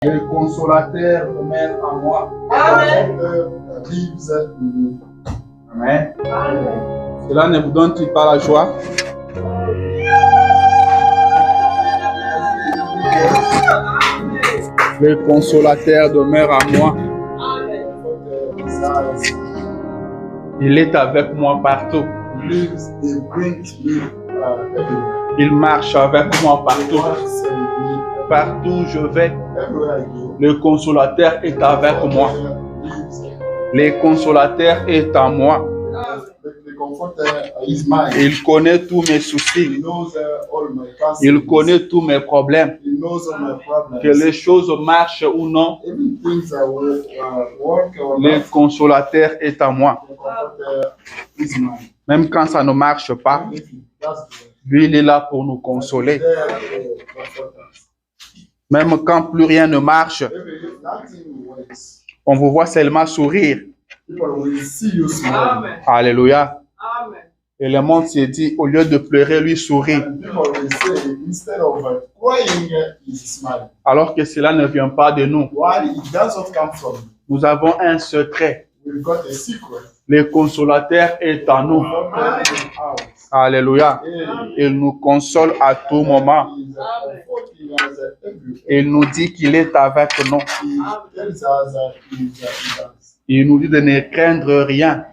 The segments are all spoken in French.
Le consolateur demeure en moi. Amen. Amen. Cela ne vous donne-t-il pas la joie? Le consolateur demeure en moi. Il est avec moi partout. Il marche avec moi partout. Partout où je vais, le consolateur est avec moi. Le consolateur est en moi. Il connaît tous mes soucis. Il connaît tous mes problèmes. Que les choses marchent ou non, le consolateur est en moi. Même quand ça ne marche pas, lui, il est là pour nous consoler. Même quand plus rien ne marche, on vous voit seulement sourire. Alléluia. Et le monde s'est dit, au lieu de pleurer, lui sourit. Alors que cela ne vient pas de nous. Nous avons un secret. Le consolateur est en nous. Alléluia. Il nous console à tout moment. Il nous dit qu'il est avec nous. Il nous dit de ne craindre rien.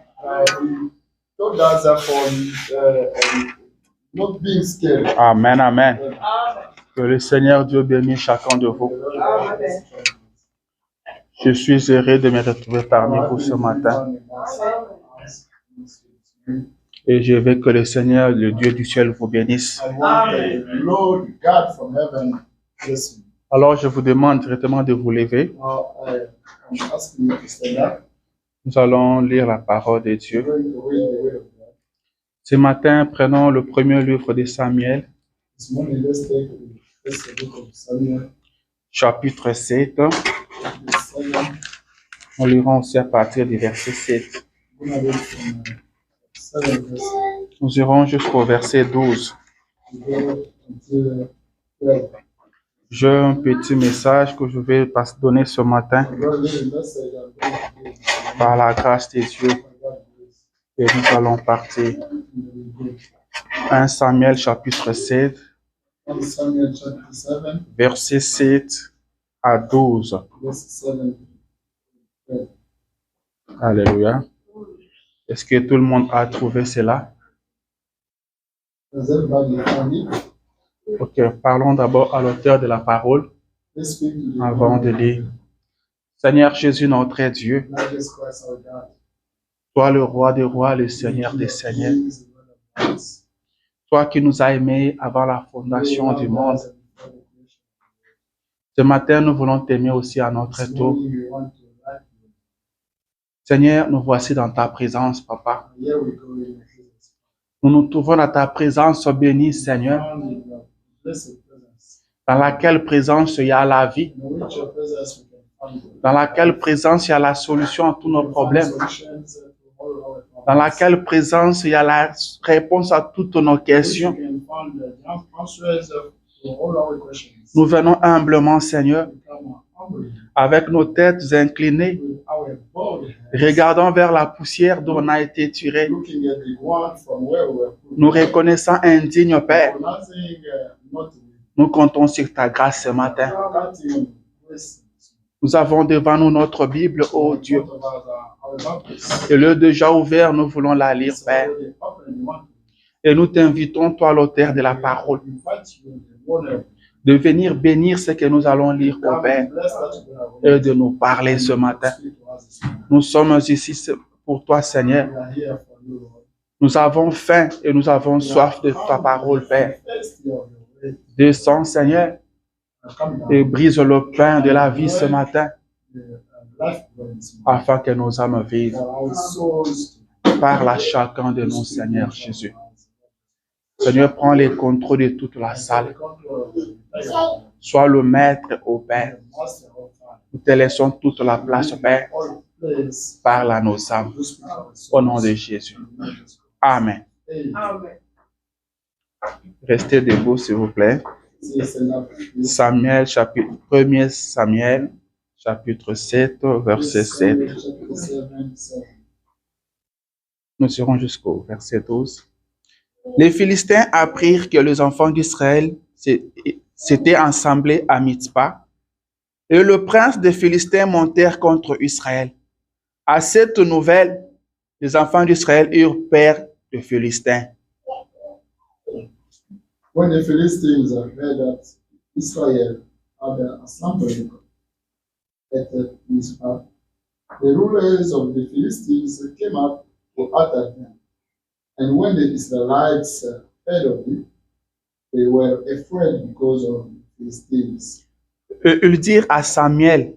Amen, amen. Que le Seigneur Dieu bénisse chacun de vous. Je suis heureux de me retrouver parmi vous ce matin. Et je veux que le Seigneur, le Dieu du ciel, vous bénisse. Alors, je vous demande directement de vous lever. Nous allons lire la parole de Dieu. Ce matin, prenons le premier livre de Samuel, chapitre 7. Nous lirons aussi à partir du verset 7. Nous irons jusqu'au verset 12. J'ai un petit message que je vais donner ce matin par la grâce de Dieu. Et nous allons partir. 1 Samuel chapitre 7, verset 7 à 12. Alléluia. Est-ce que tout le monde a trouvé cela? Ok, parlons d'abord à l'auteur de la parole avant de lire. Seigneur Jésus, notre Dieu, toi le roi des rois, le Seigneur des seigneurs, toi qui nous as aimés avant la fondation du monde, ce matin nous voulons t'aimer aussi à notre tour. Seigneur, nous voici dans ta présence, Papa. Nous nous trouvons dans ta présence bénie, Seigneur, dans laquelle présence il y a la vie, dans laquelle présence il y a la solution à tous nos problèmes, dans laquelle présence il y a la réponse à toutes nos questions. Nous venons humblement, Seigneur, avec nos têtes inclinées, regardant vers la poussière dont on a été tiré, nous reconnaissant indignes, Père. Nous comptons sur ta grâce ce matin. Nous avons devant nous notre Bible, ô Dieu. Et le déjà ouvert, nous voulons la lire, Père. Et nous t'invitons, toi, l'auteur de la parole, de venir bénir ce que nous allons lire, ô Père, et de nous parler ce matin. Nous sommes ici pour toi, Seigneur. Nous avons faim et nous avons soif de ta parole, Père. Descends, Seigneur, et brise le pain de la vie ce matin, afin que nos âmes vivent. Parle à chacun de nous, Seigneur Jésus. Seigneur, prends les contrôles de toute la salle. Sois le maître, ô Père. Nous te laissons toute la place, Père. Parle à nos âmes. Au nom de Jésus. Amen. Restez debout, s'il vous plaît. Samuel, chapitre 1 Samuel, chapitre 7, verset 7. Nous irons jusqu'au verset 12. Les Philistins apprirent que les enfants d'Israël s'étaient assemblés à Mitzpah, et le prince des Philistins montèrent contre Israël. À cette nouvelle, les enfants d'Israël eurent peur des Philistins. When the Philistines heard that Israel had assembled at Mizpah, the rulers of the Philistines came up to attack them. And when the Israelites heard of it, they were afraid because of the Philistines. Ils dirent à Samuel,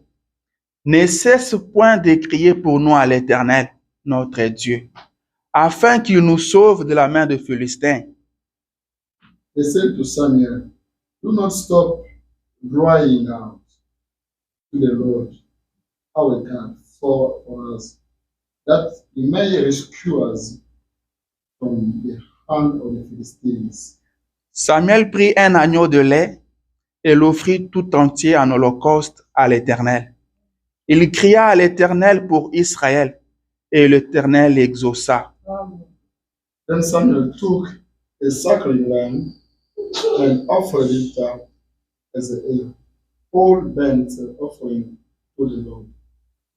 ne cesse point de crier pour nous à l'Éternel, notre Dieu, afin qu'il nous sauve de la main des Philistins. They said to Samuel, do not stop crying out to the Lord, our God, for us, that he may rescue us from the hand of the Philistines. Samuel prit un agneau de lait et l'offrit tout entier en holocauste à l'Éternel. Il cria à l'Éternel pour Israël, et l'Éternel l'exauça. Then Samuel took a sacred lamb and offered it up as a whole burnt offering to the Lord.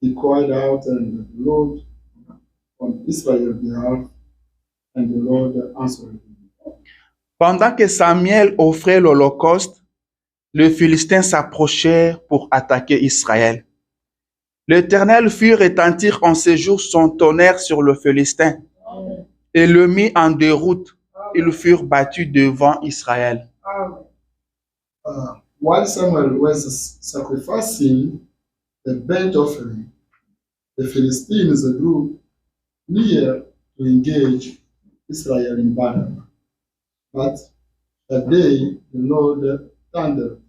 He cried out, and the Lord on Israel's behalf, and the Lord answered him. Pendant que Samuel offrait l'holocauste, les Philistins s'approchèrent pour attaquer Israël. L'Éternel fit retentir en ces jours son tonnerre sur le Philistin et le mit en déroute. Ils furent battus devant Israël. While Samuel was sacrificing the burnt offering, the Philistines drew near to engage Israel in battle. But that day the Lord thundered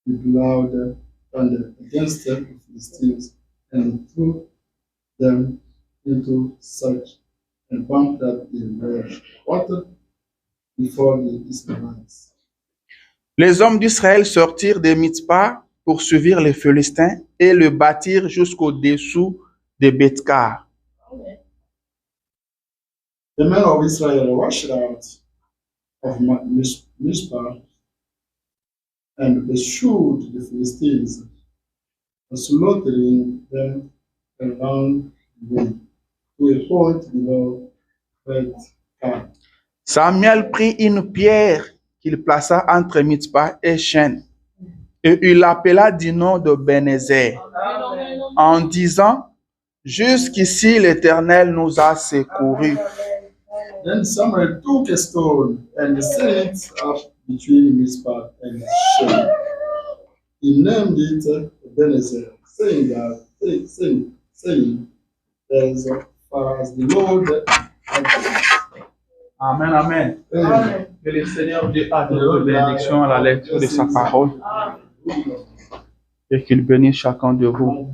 with loud thunder against the Philistines and threw them into such and pumped up the water before the Israelites. Les hommes d'Israël sortirent de Mitzpah pour suivre les Philistins et le battirent jusqu'au-dessous de Bethkar. The men of Israel rushed out of Mizpah and pursued the Philistines, slaughtering them along the way to a point below Bethkar. Samuel prit une pierre qu'il plaça entre Mitzpah et Shen, et il l'appela du nom de Bénézer, en disant, jusqu'ici l'Éternel nous a secourus. Then Samuel took a stone and set it up between Mizpah and Shen. He named it Ebenezer, saying, as far as the Lord had said. Amen, amen. Amen. Que le Seigneur Dieu a de notre bénédiction à la lecture de sa parole et qu'il bénisse chacun de vous.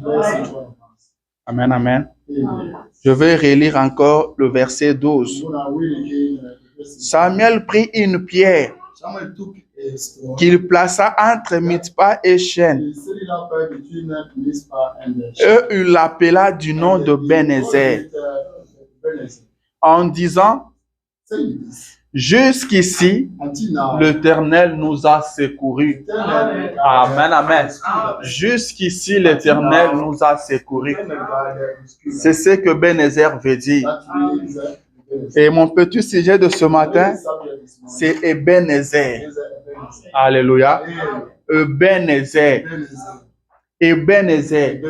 Amen, amen. Je vais relire encore le verset 12. Samuel prit une pierre Samuel took a stone. qu'il plaça entre Mitzpah et Shen, He set it up between Mizpah and et il l'appela du nom de Bénézer, en disant, jusqu'ici, l'Éternel nous a secourus. Amen, amen. Jusqu'ici, l'Éternel nous a secourus. C'est ce que Bénézer veut dire. Et mon petit sujet de ce matin, c'est Ebenezer. Alléluia. Ebenezer. Ebenezer.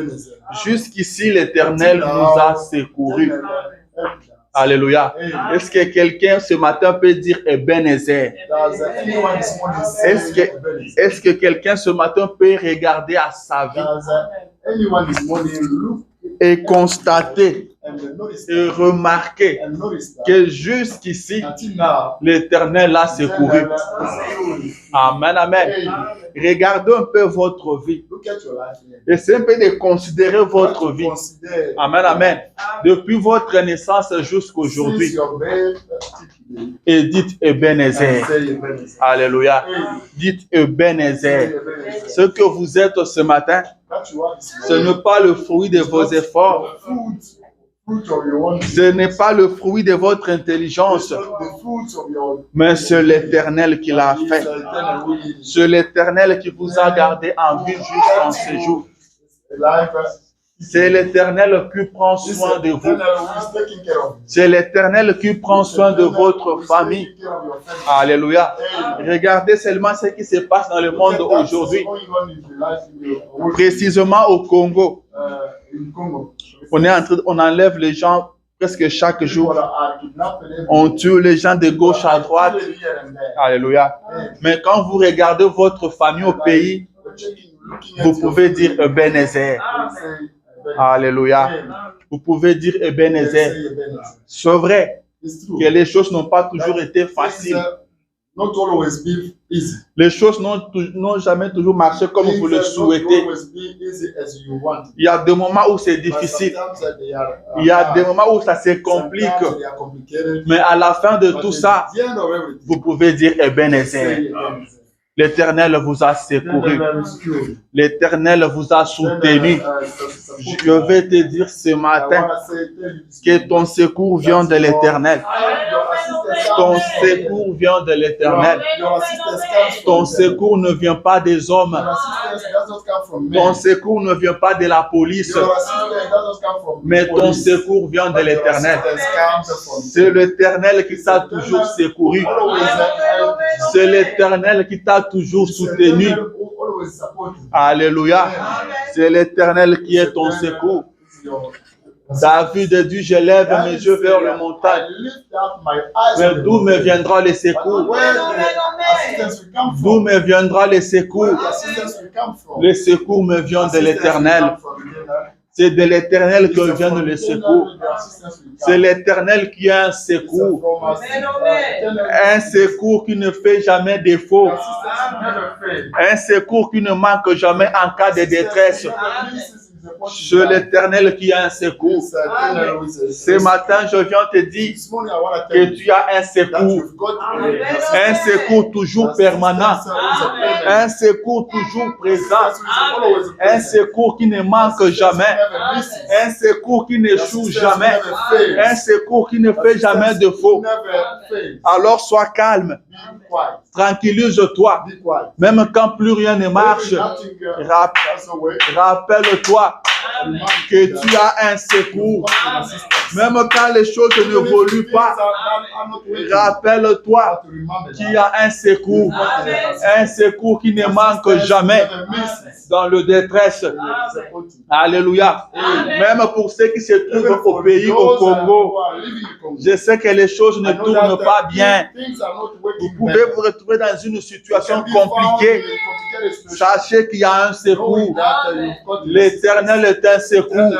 Jusqu'ici, l'Éternel nous a secourus. Alléluia. Est-ce que quelqu'un ce matin peut dire Ebenezer? Est-ce que quelqu'un ce matin peut regarder à sa vie et constater et remarquer que jusqu'ici, l'Éternel l'a secouru? Amen, amen. Regardez un peu votre vie. Essayez un peu de considérer votre vie. Amen, amen. Depuis votre naissance jusqu'à aujourd'hui. et dites Ebenezer. Alléluia. Dites Ebenezer. Ce que vous êtes ce matin, ce n'est pas le fruit de vos efforts. Ce n'est pas le fruit de votre intelligence, mais c'est l'Éternel qui l'a fait. C'est l'Éternel qui vous a gardé en vie jusqu'en ce jour. C'est l'Éternel qui prend soin de vous. C'est l'Éternel qui prend soin de votre famille. Alléluia. Regardez seulement ce qui se passe dans le monde aujourd'hui. Précisément au Congo. On enlève les gens presque chaque jour. On tue les gens de gauche à droite. Alléluia. Mais quand vous regardez votre famille au pays, vous pouvez dire Ebenezer. Alléluia. Vous pouvez dire Ebenezer. C'est vrai que les choses n'ont pas toujours été faciles. Les choses n'ont jamais toujours marché comme vous le souhaitez. Il y a des moments où c'est difficile. Il y a des moments où ça se complique. Mais à la fin de tout ça, vous pouvez dire Ebenezer. L'Éternel vous a secouru. L'Éternel vous a soutenu. Je vais te dire ce matin que ton secours vient de l'Éternel. Ton secours vient de l'Éternel. Ton secours ne vient pas des hommes. Ton secours ne vient pas de la police. Mais ton secours vient de l'Éternel. C'est l'Éternel qui t'a toujours secouru. C'est l'Éternel qui t'a toujours soutenu. Alléluia. C'est l'Éternel qui est ton secours. David dit, je lève mes yeux vers le montagne. Mais d'où me viendra le secours? D'où me viendra le secours? Le secours me vient de l'Éternel. C'est de l'Éternel que vient le secours. C'est l'Éternel qui a un secours. Un secours qui ne fait jamais défaut. Un secours qui ne manque jamais en cas de détresse. C'est l'Éternel qui a un secours. Ce matin, je viens te dire que tu as un secours. Un secours toujours permanent. Un secours toujours présent. Un secours qui ne manque jamais. Un secours qui n'échoue jamais. Un secours qui ne fait jamais de faux. Alors sois calme. Tranquillise-toi. Même quand plus rien ne marche, rappelle-toi que tu as un secours. Même quand les choses n'évoluent pas, rappelle-toi qu'il y a un secours. Un secours qui ne manque jamais dans le détresse. Alléluia. Même pour ceux qui se trouvent au pays, au Congo, je sais que les choses ne tournent pas bien. Vous pouvez vous retrouver dans une situation compliquée. Sachez qu'il y a un secours. L'Éternel est un secours.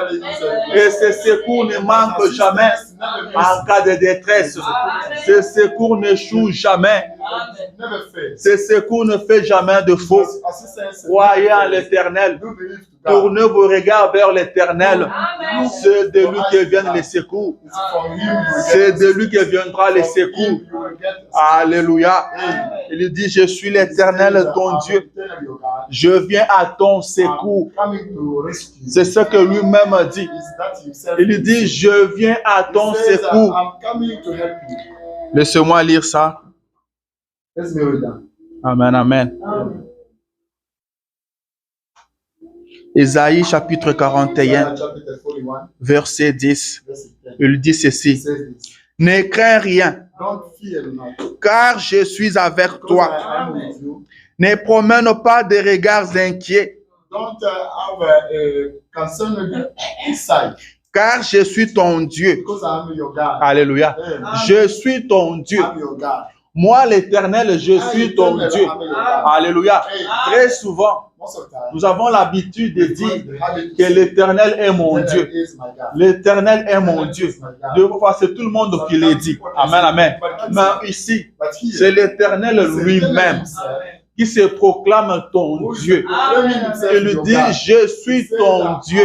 Et ce secours ne manque jamais en cas de détresse. Ce secours n'échoue jamais. Ce secours ne fait jamais de faux. Croyez en l'Éternel. Tournez vos regards vers l'Éternel. C'est de lui que viennent les secours. C'est de lui que viendra les secours. Alléluia. Il dit, je suis l'Éternel, ton Dieu. Je viens à ton secours. C'est ce que lui-même dit. Il dit, je viens à ton secours. Laissez-moi lire ça. Amen, amen. Ésaïe chapitre 41, verset 10. Il dit ceci. Ne crains rien, car je suis avec toi. Ne promène pas de regards inquiets, car je suis ton Dieu. Alléluia. Je suis ton Dieu. Moi, l'Éternel, je suis ton Dieu. Alléluia. Très souvent, nous avons l'habitude de dire que l'Éternel est mon Dieu. L'Éternel est mon Dieu. Deux fois, c'est tout le monde qui le dit. Amen, amen. Mais ici, c'est l'Éternel lui-même qui se proclame ton Dieu. Il dit, je suis ton Dieu.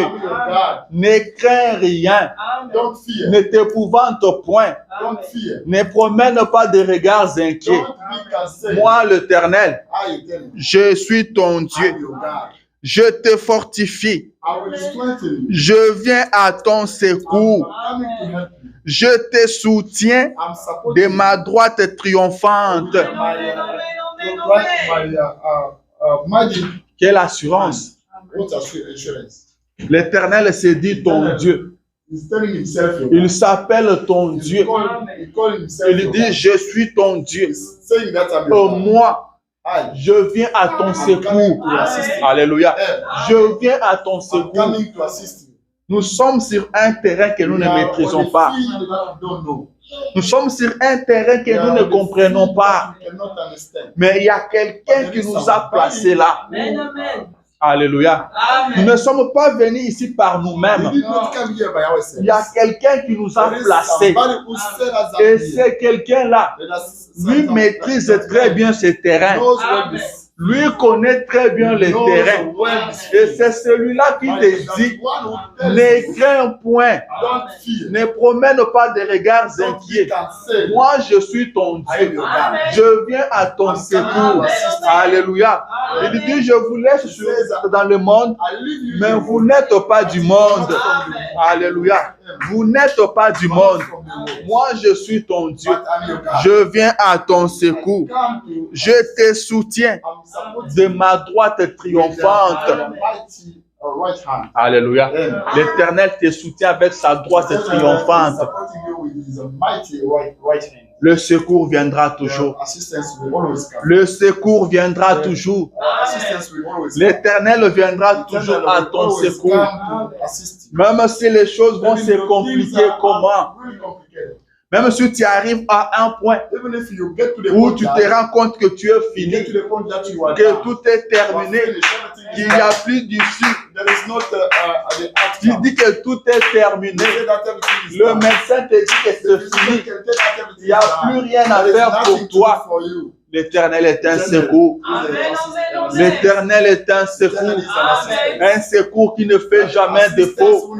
Ne crains rien. Ne t'épouvante point. Ne promène pas de regards inquiets. Moi, l'Éternel, je suis ton Dieu. Je te fortifie. Je viens à ton secours. Je te soutiens de ma droite triomphante. Quelle assurance! L'Éternel se dit ton Dieu. Il s'appelle ton Dieu. Il dit, je suis ton Dieu. Moi, je viens à ton secours. Alléluia. Je viens à ton secours. Nous sommes sur un terrain que nous ne maîtrisons pas. Nous sommes sur un terrain que nous ne comprenons pas. Mais il y a quelqu'un qui nous a placés là. Alléluia. Nous ne sommes pas venus ici par nous-mêmes. Il y a quelqu'un qui nous a placés. Et c'est quelqu'un-là. Lui maîtrise très bien ce terrain. Lui connaît très bien le terrain. Et c'est celui-là qui te dit, ne crains point, ne promène pas de regards inquiets. Moi, je suis ton Dieu. Je viens à ton secours. Alléluia. Il dit, je vous laisse dans le monde, mais vous n'êtes pas du monde. Alléluia. Vous n'êtes pas du monde. Moi, je suis ton Dieu. Je viens à ton secours. Je te soutiens de ma droite triomphante. Alléluia. L'Éternel te soutient avec sa droite triomphante. Le secours viendra toujours. Le secours viendra toujours. L'Éternel viendra toujours à ton secours. Même si les choses vont se compliquer, comment? Même si tu arrives à un point où tu te rends compte que tu es fini, que tout est terminé, qu'il n'y a plus d'issue. Tu dis que tout est terminé. Le médecin te dit que c'est fini. Il n'y a plus rien à faire pour toi. L'Éternel est un secours. L'Éternel est un secours. Un secours qui ne fait jamais défaut.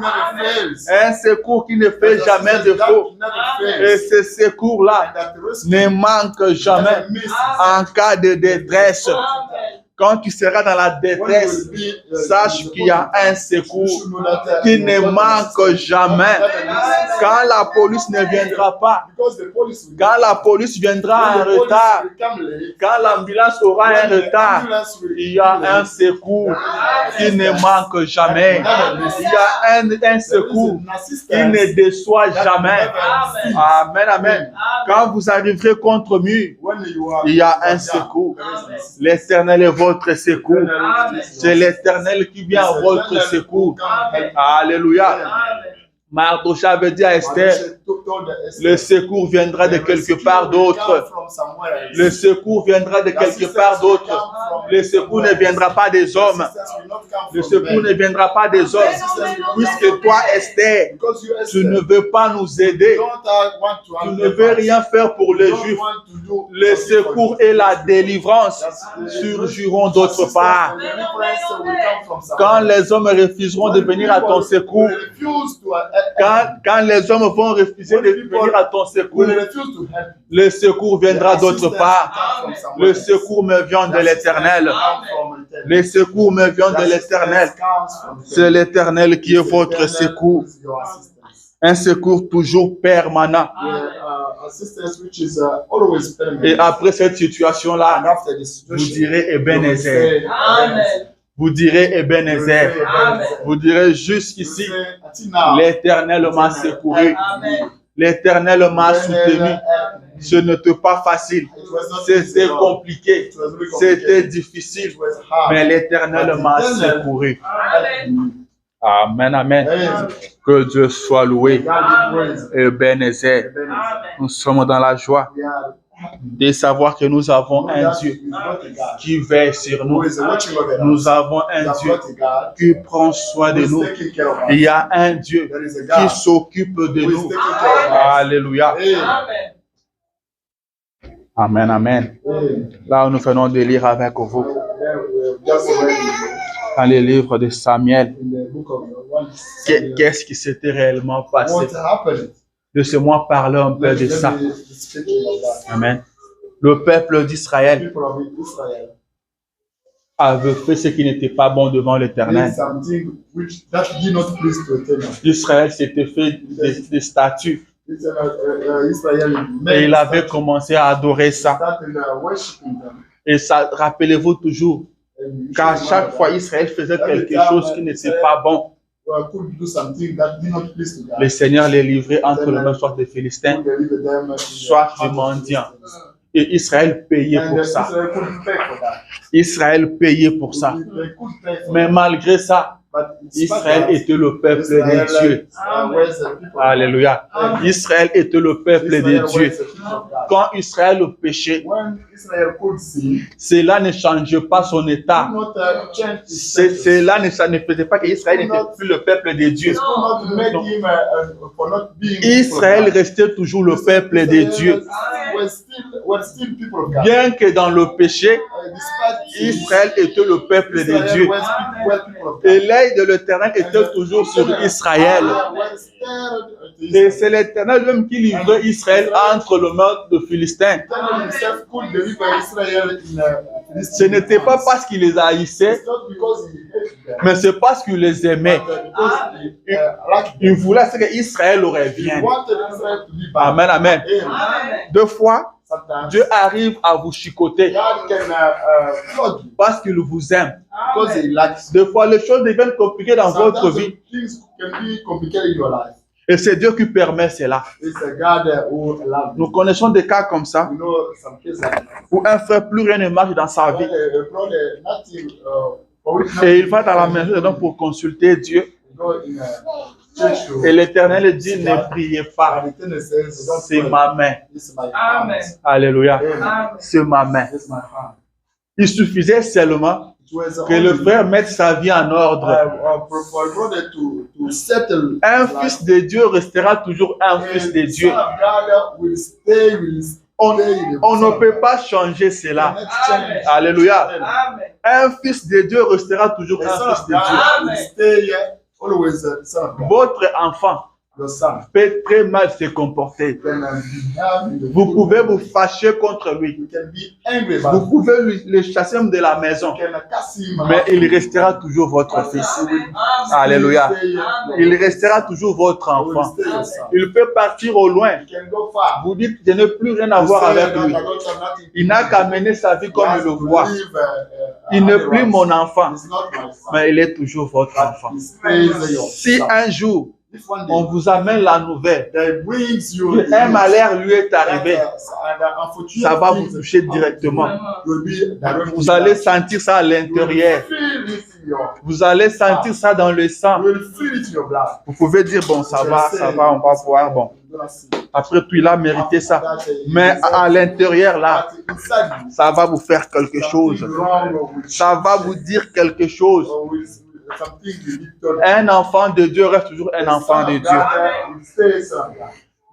Un secours qui ne fait jamais défaut. Et ce secours-là ne manque jamais en cas de détresse. Quand tu seras dans la détresse, sache qu'il y a un secours qui ne manque jamais. Quand la police ne viendra pas, quand la police viendra en retard, quand l'ambulance aura un retard, il y a un secours qui ne manque jamais. Il y a un secours qui ne déçoit jamais. Amen, amen. Quand vous arriverez contre mur, il y a un secours. L'Éternel est votre secours. C'est l'Éternel qui vient à votre secours. Alléluia. Mardochée veut dire à Esther, le secours viendra de quelque part d'autre. Le secours viendra de quelque part d'autre. Le secours ne viendra pas des hommes. Le secours ne viendra pas des hommes. Puisque toi, Esther, tu ne veux pas nous aider. Tu ne veux rien faire pour les Juifs. Le secours et la délivrance surgiront d'autre part. Quand les hommes refuseront de venir à ton secours, quand les hommes vont refuser de venir à ton secours, le secours viendra d'autre part. Le secours me vient de l'Éternel. Le secours me vient de l'Éternel. C'est l'Éternel qui est votre secours. Un secours toujours permanent. Et après cette situation-là, vous direz Ebenezer. Vous direz Ebenezer. Vous direz jusqu'ici, l'Éternel m'a secouru. L'Éternel m'a soutenu. Ce n'était pas facile. C'était compliqué. C'était difficile. Mais l'Éternel m'a secouru. Amen, amen. Que Dieu soit loué. Ebenezer. Nous sommes dans la joie de savoir que nous avons un Dieu qui veille sur nous. Nous avons un Dieu qui prend soin de nous. Il y a un Dieu qui s'occupe de nous. Alléluia. Amen, amen. Là, nous venons de lire avec vous dans le livre de Samuel. Qu'est-ce qui s'était réellement passé? Laissez-moi parler un peu de ça. Amen. Le peuple d'Israël avait fait ce qui n'était pas bon devant l'Éternel. Israël s'était fait des statues. Et il avait commencé à adorer ça. Et ça, rappelez-vous toujours qu'à chaque fois Israël faisait quelque chose qui n'était pas bon, le Seigneur les livrait entre les mains soit des Philistins, soit des mendiants. Et Israël payait pour ça. Israël payait pour ça. Mais malgré ça, Israël était le peuple de Dieu. Alléluia. Israël était le peuple de Dieu. Quand Israël péchait, cela ne changeait pas son état. Cela ne faisait pas qu'Israël n'était plus le peuple de Dieu. Israël restait toujours le peuple de Dieu. Bien que dans le péché, Israël était le peuple de Dieu. Et l'œil de l'Éternel était toujours sur Israël. Et c'est l'Éternel même qui livrait Israël entre les mains de Philistins. Ce n'était pas parce qu'il les haïssait, mais c'est parce qu'il les aimait. Il voulait que Israël revienne. Amen, amen. Deux fois, Dieu arrive à vous chicoter parce qu'il vous aime. Des fois, les choses deviennent compliquées dans votre vie. Et c'est Dieu qui permet cela. Nous connaissons des cas comme ça, où un frère, plus rien ne marche dans sa vie. Et il va dans la maison pour consulter Dieu. Et l'Éternel dit, ne priez pas. C'est ma main. Alléluia. C'est ma main. Il suffisait seulement que le frère mette sa vie en ordre. Un fils de Dieu restera toujours un fils de Dieu. On ne peut pas changer cela. Alléluia. Un fils de Dieu restera toujours un fils de Dieu. Votre enfant peut très mal se comporter. Vous pouvez vous fâcher contre lui. Vous pouvez le chasser de la maison. Mais il restera toujours votre fils. Alléluia. Il restera toujours votre enfant. Il peut partir au loin. Vous dites, je n'ai plus rien à voir avec lui. Il n'a qu'à mener sa vie comme il le voit. Il n'est plus mon enfant. Mais il est toujours votre enfant. Si un jour, on vous amène la nouvelle qu'un malheur lui est arrivé, ça va vous toucher directement. Vous allez sentir ça à l'intérieur. Vous allez sentir ça dans le sang. Vous pouvez dire, bon, ça va, on va voir, bon. Après tout, il a mérité ça. Mais à l'intérieur, là, ça va vous faire quelque chose. Ça va vous dire quelque chose. Un enfant de Dieu reste toujours un enfant de Dieu.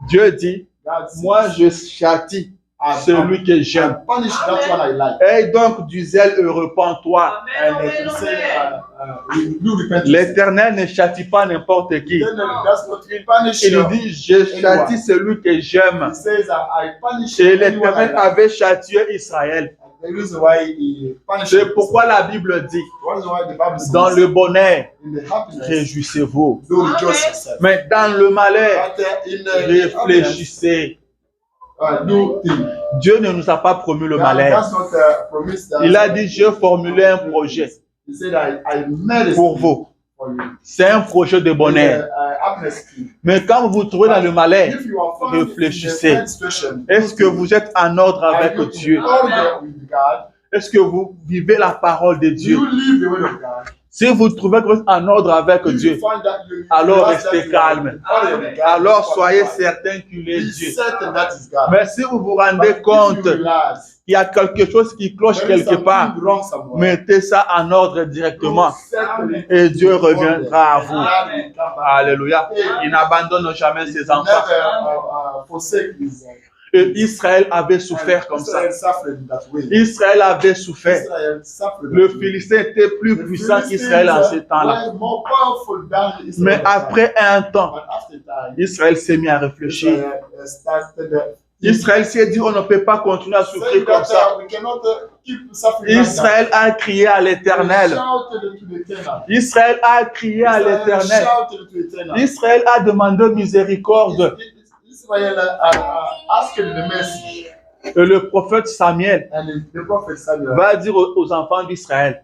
Dieu dit, moi je châtie celui que j'aime. Et donc du zèle et repens-toi. L'Éternel ne châtie pas n'importe qui. Il dit, je châtie celui que j'aime. Et l'Éternel avait châtié Israël. C'est pourquoi la Bible dit, dans le bonheur, réjouissez-vous. Mais dans le malheur, réfléchissez. Dieu ne nous a pas promis le malheur. Il a dit, j'ai formulé un projet pour vous. C'est un projet de bonheur. Mais quand vous vous trouvez dans le malheur, réfléchissez. Est-ce que vous êtes en ordre avec Dieu? Est-ce que vous vivez la parole de Dieu? Si vous trouvez que vous êtes en ordre avec Dieu, alors restez calme. Alors soyez certain qu'il est Dieu. Mais si vous vous rendez compte qu'il y a quelque chose qui cloche quelque part, mettez ça en ordre directement et Dieu reviendra à vous. Alléluia. Il n'abandonne jamais ses enfants. Et Israël avait souffert comme ça. Israel suffered that way. Israël avait souffert. Israel suffered Le that way. Philistin était plus The puissant qu'Israël en ce Philistines temps-là. were more powerful than Israel Mais at that après un temps, time. But after time, Israël s'est mis à réfléchir. Israel started Israël s'est dit, on ne peut pas continuer à souffrir saying comme that ça. we cannot keep suffering like that. Israël a crié à They l'Éternel. shouted to the Eternal. Israël a crié à Israel l'Éternel. shouted to the Eternal. Israël a demandé miséricorde. Israel asked the mercy. Et le prophète Samuel And the prophet Samuel va dire aux enfants d'Israël,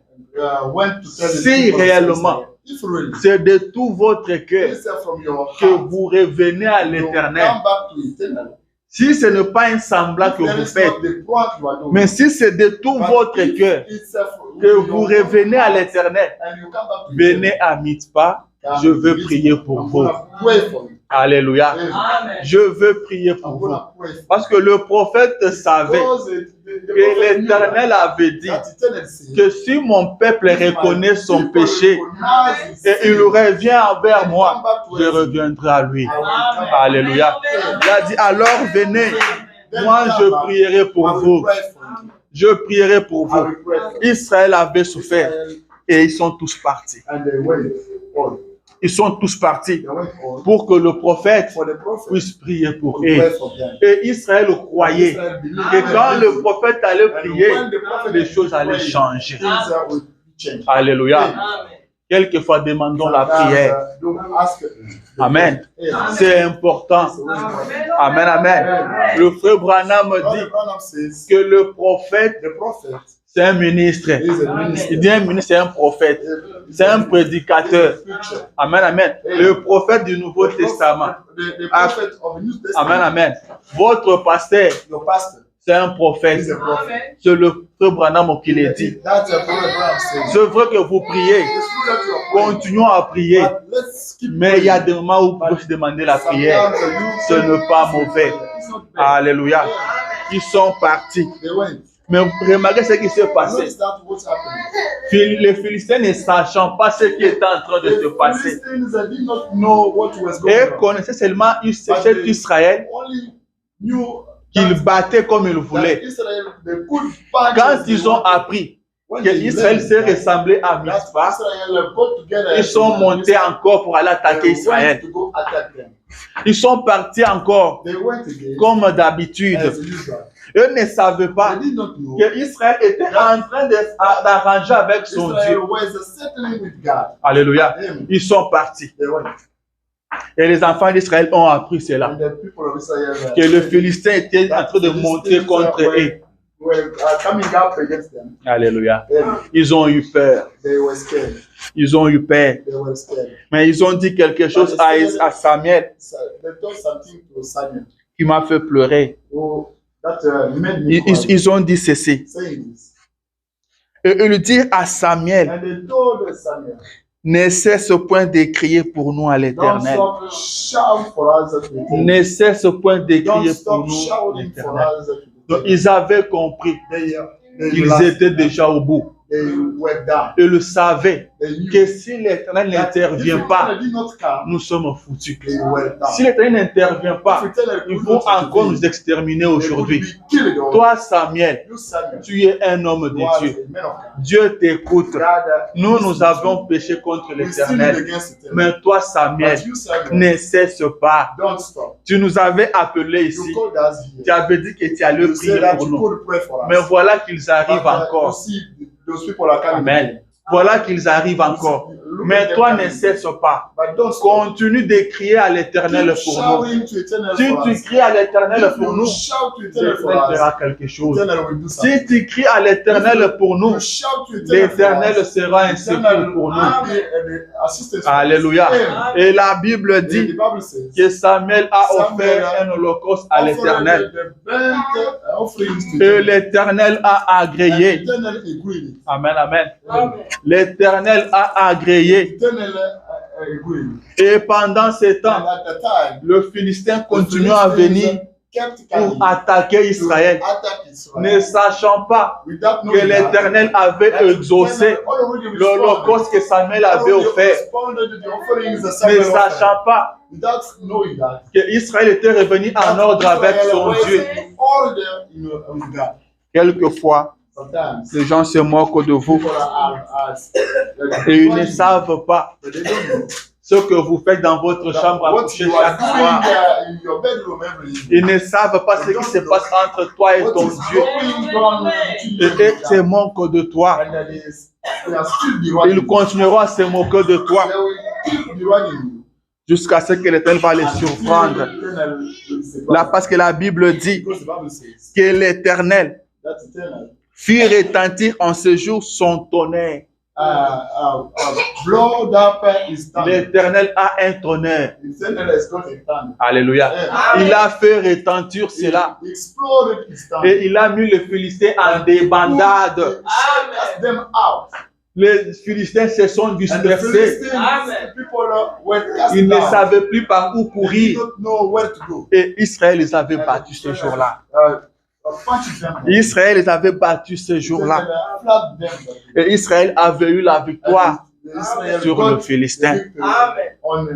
went to tell the si people of réellement Israel, if really c'est de tout votre cœur listen from your que heart, vous revenez à you l'Éternel, come back to Eternal. si ce n'est pas un semblant que There vous is faites, not the plan you are doing. mais si c'est de tout But votre if cœur it's, que vous revenez à l'Éternel, and you come back to venez à Mitzpah, je veux prier pour I'm vous. gonna pray for you. Alléluia. Amen. Je veux prier I'm pour vous. gonna pray for you. Parce que le prophète savait Because que the prophet knew l'Éternel avait dit that Eternal said, que si mon peuple reconnaît son people péché recognize his et il sin, revient envers and moi, come back to je us, reviendrai à lui. I will come back. Alléluia. Il a dit, alors venez, Then moi come je back. prierai I pour will vous. pray for you. Je prierai pour I vous. will pray for you. Israël avait souffert Israel, et ils sont tous partis. and they went on. Ils sont tous partis They went on pour que le prophète for the prophet puisse prier pour to eux. pray for them. Et Israël croyait Israel believed que and quand le believed. prophète allait And prier, when the prophet les choses allaient prayed, changer. things will change. Alléluia. Quelquefois, demandons la prière. Don't ask Amen. Amen. C'est important. Amen, amen. Le frère Branham Brother dit Branham says que le prophète, the prophet c'est un ministre. is a minister. Il dit un ministre, c'est un prophète. C'est un prédicateur. Amen, amen. Le prophète du Nouveau Testament. The prophet of the New Testament. Amen, amen. Votre pasteur, Your pastor c'est un prophète. is a prophet. C'est le frère Branham qui l'a dit. That's what Brother Branham says. C'est vrai que vous priez. It's true that you are praying, Continuons à prier. but let's keep Mais il y a praying. des moments où vous pouvez se demander la prière. Ce n'est pas mauvais. It's not bad. Alléluia. Ils sont partis. They went. Mais remarquez ce qui s'est passé. Notice that what's happening. Les Philistins ne sachant pas ce qui était en train de se The passer. Philistines did not know what was going Et on. connaissaient seulement cet Israël Only knew qu'ils battaient comme ils that voulaient. Israel, they could punch Quand as they ils ont wanted. appris When que they Israël learned s'est that ressemblé à Israel Mitzpah, got together ils sont montés encore pour aller attaquer They Israël. went to go attack them. Ils sont partis encore They went again comme d'habitude. as usual. Eux ne savaient pas They did not know que Israël était en train d'arranger avec son Israel Dieu. was settling with God. Alléluia. Amen. Ils sont partis. They went. Et les enfants d'Israël ont appris cela. And the people of Israel Que le Philistin était en train de monter contre eux. were coming up against them. Alléluia. Amen. Ils ont eu peur. They were scared. Ils ont eu peur. They were scared. Mais ils ont dit quelque chose à Samuel So they told something to Samuel. qui m'a fait pleurer. Oh, that made me cry. Ils ont dit ceci. Saying this. Et ils disent à Samuel, And they told Samuel, ne cesse point de crier pour nous à don't l'Éternel. stop shout for us at the Ne cesse point de Don't crier pour stop nous à shouting for l'Éternel. us at Donc ils avaient compris qu'ils étaient déjà au bout. They were down. Ils le savaient They knew que si l'Éternel n'intervient pas, If the Eternal did not come, nous sommes foutus. they were down. Si l'Éternel n'intervient pas, If the Eternal il could faut not encore intervene, nous exterminer they would aujourd'hui. be killed all. Toi, Samuel, You, Samuel, tu es un homme you de are Dieu. a man of God. Dieu t'écoute. God, Nous avons péché contre we sinned l'Éternel. against the Eternal. Mais toi, Samuel, But you, Samuel, ne cesse pas. don't stop. Tu nous avais appelés You ici. called us Tu here. avais dit que tu allais You said prier that pour you nous. could pray for us. Mais voilà qu'ils arrivent But, you encore. see, those people are coming. Amen. Voilà qu'ils arrivent encore. Mais toi, ne cesse pas. But don't stop. Continue de crier à l'Éternel Keep pour nous. shouting to Eternal Si for tu us. cries à l'Éternel If pour you nous, shout to Eternal for l'Éternel us, fera quelque chose. Eternal will do something. Si tu cries à l'Éternel pour nous, You shout to Eternal for l'Éternel us. sera un secours pour nous. will be an assistance for us. Alléluia. Amen. Et la Bible And the dit Bible says, que Samuel a offert un holocauste à l'Éternel. Et l'Éternel a agréé. Amen, amen. L'Éternel a agréé. Et pendant ce temps, le Philistin continue à venir kept pour coming attaquer Israël, to attack Israel, ne sachant pas without que knowing that l'Éternel avait exaucé l'holocauste que Samuel avait offert, ne sachant pas without knowing that que Israël était revenu en ordre avec son Dieu. order with God. Quelquefois, Sometimes les gens se moquent de vous people are et ils ne savent pas but they don't know ce que vous faites dans votre chambre à what coucher you are chaque doing soir. in your bedroom every evening. Ils ne savent pas ce qui se passe entre toi et What ton is Dieu. going on between you Et and ils se God. moquent de toi. And that is, they are still dividing. Ils continueront à se moquer de toi They will keep dividing you. jusqu'à ce que l'Éternel va les surprendre. Là, parce que la Bible dit Because the Bible says que l'Éternel that's eternal. fit retentir en ce jour son tonnerre. Blow up is thunder. L'Éternel a un tonnerre. Eternal has got a thunder. Alléluia. Il a fait retentir cela. He exploded his thunder. Et il a mis les Philistins en débandade. Cast them out. Les Philistins se sont And the dispersés. Philistines, people were cast Ils ne down. savaient plus par où They courir. did not know where to go. Et Israël les avait battus ce jour-là. Punch them. Israël les avait battus ce jour-là. Flood them. Et Israël avait eu la victoire Israel sur got le Philistin. the victory on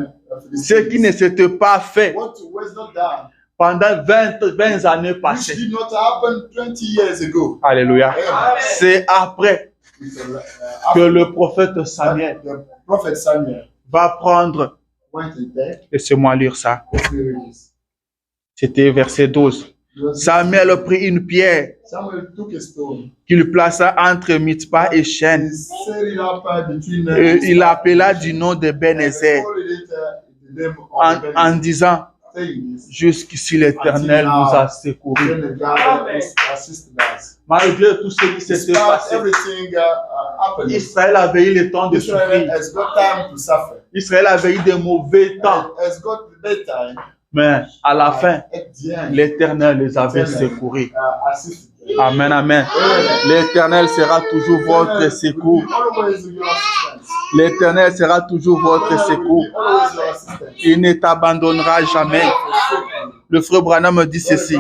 Ce qui ne s'était pas fait what was not done, pendant 20 années which passées. did not happen 20 years ago. Alléluia. Amen. C'est après que le prophète Samuel The prophet Samuel va prendre, went to take. laissez-moi lire ça, Let's read this. c'était verset 12. Samuel prit une pierre Samuel took a stone. qu'il plaça entre Mitzpah et He Shen. set it up between Et il l'appela du nom de Ben-Ezer the name of the en disant, saying this. jusqu'ici l'Éternel nous a secourus. Then the God assisted us. Malgré tout ce qui s'était Despite passé, everything happening, Israël avait eu le temps de Israel souffrir. has got time to suffer. Israël avait eu des mauvais temps. Has got the bedtime. Mais à la fin, At the end, l'Éternel les avait secourus. assisted them. Amen, amen. L'Éternel sera toujours votre secours. Always your assistance. L'Éternel sera toujours votre secours. Always your assistance. Il ne t'abandonnera jamais. Le frère Branham me dit ceci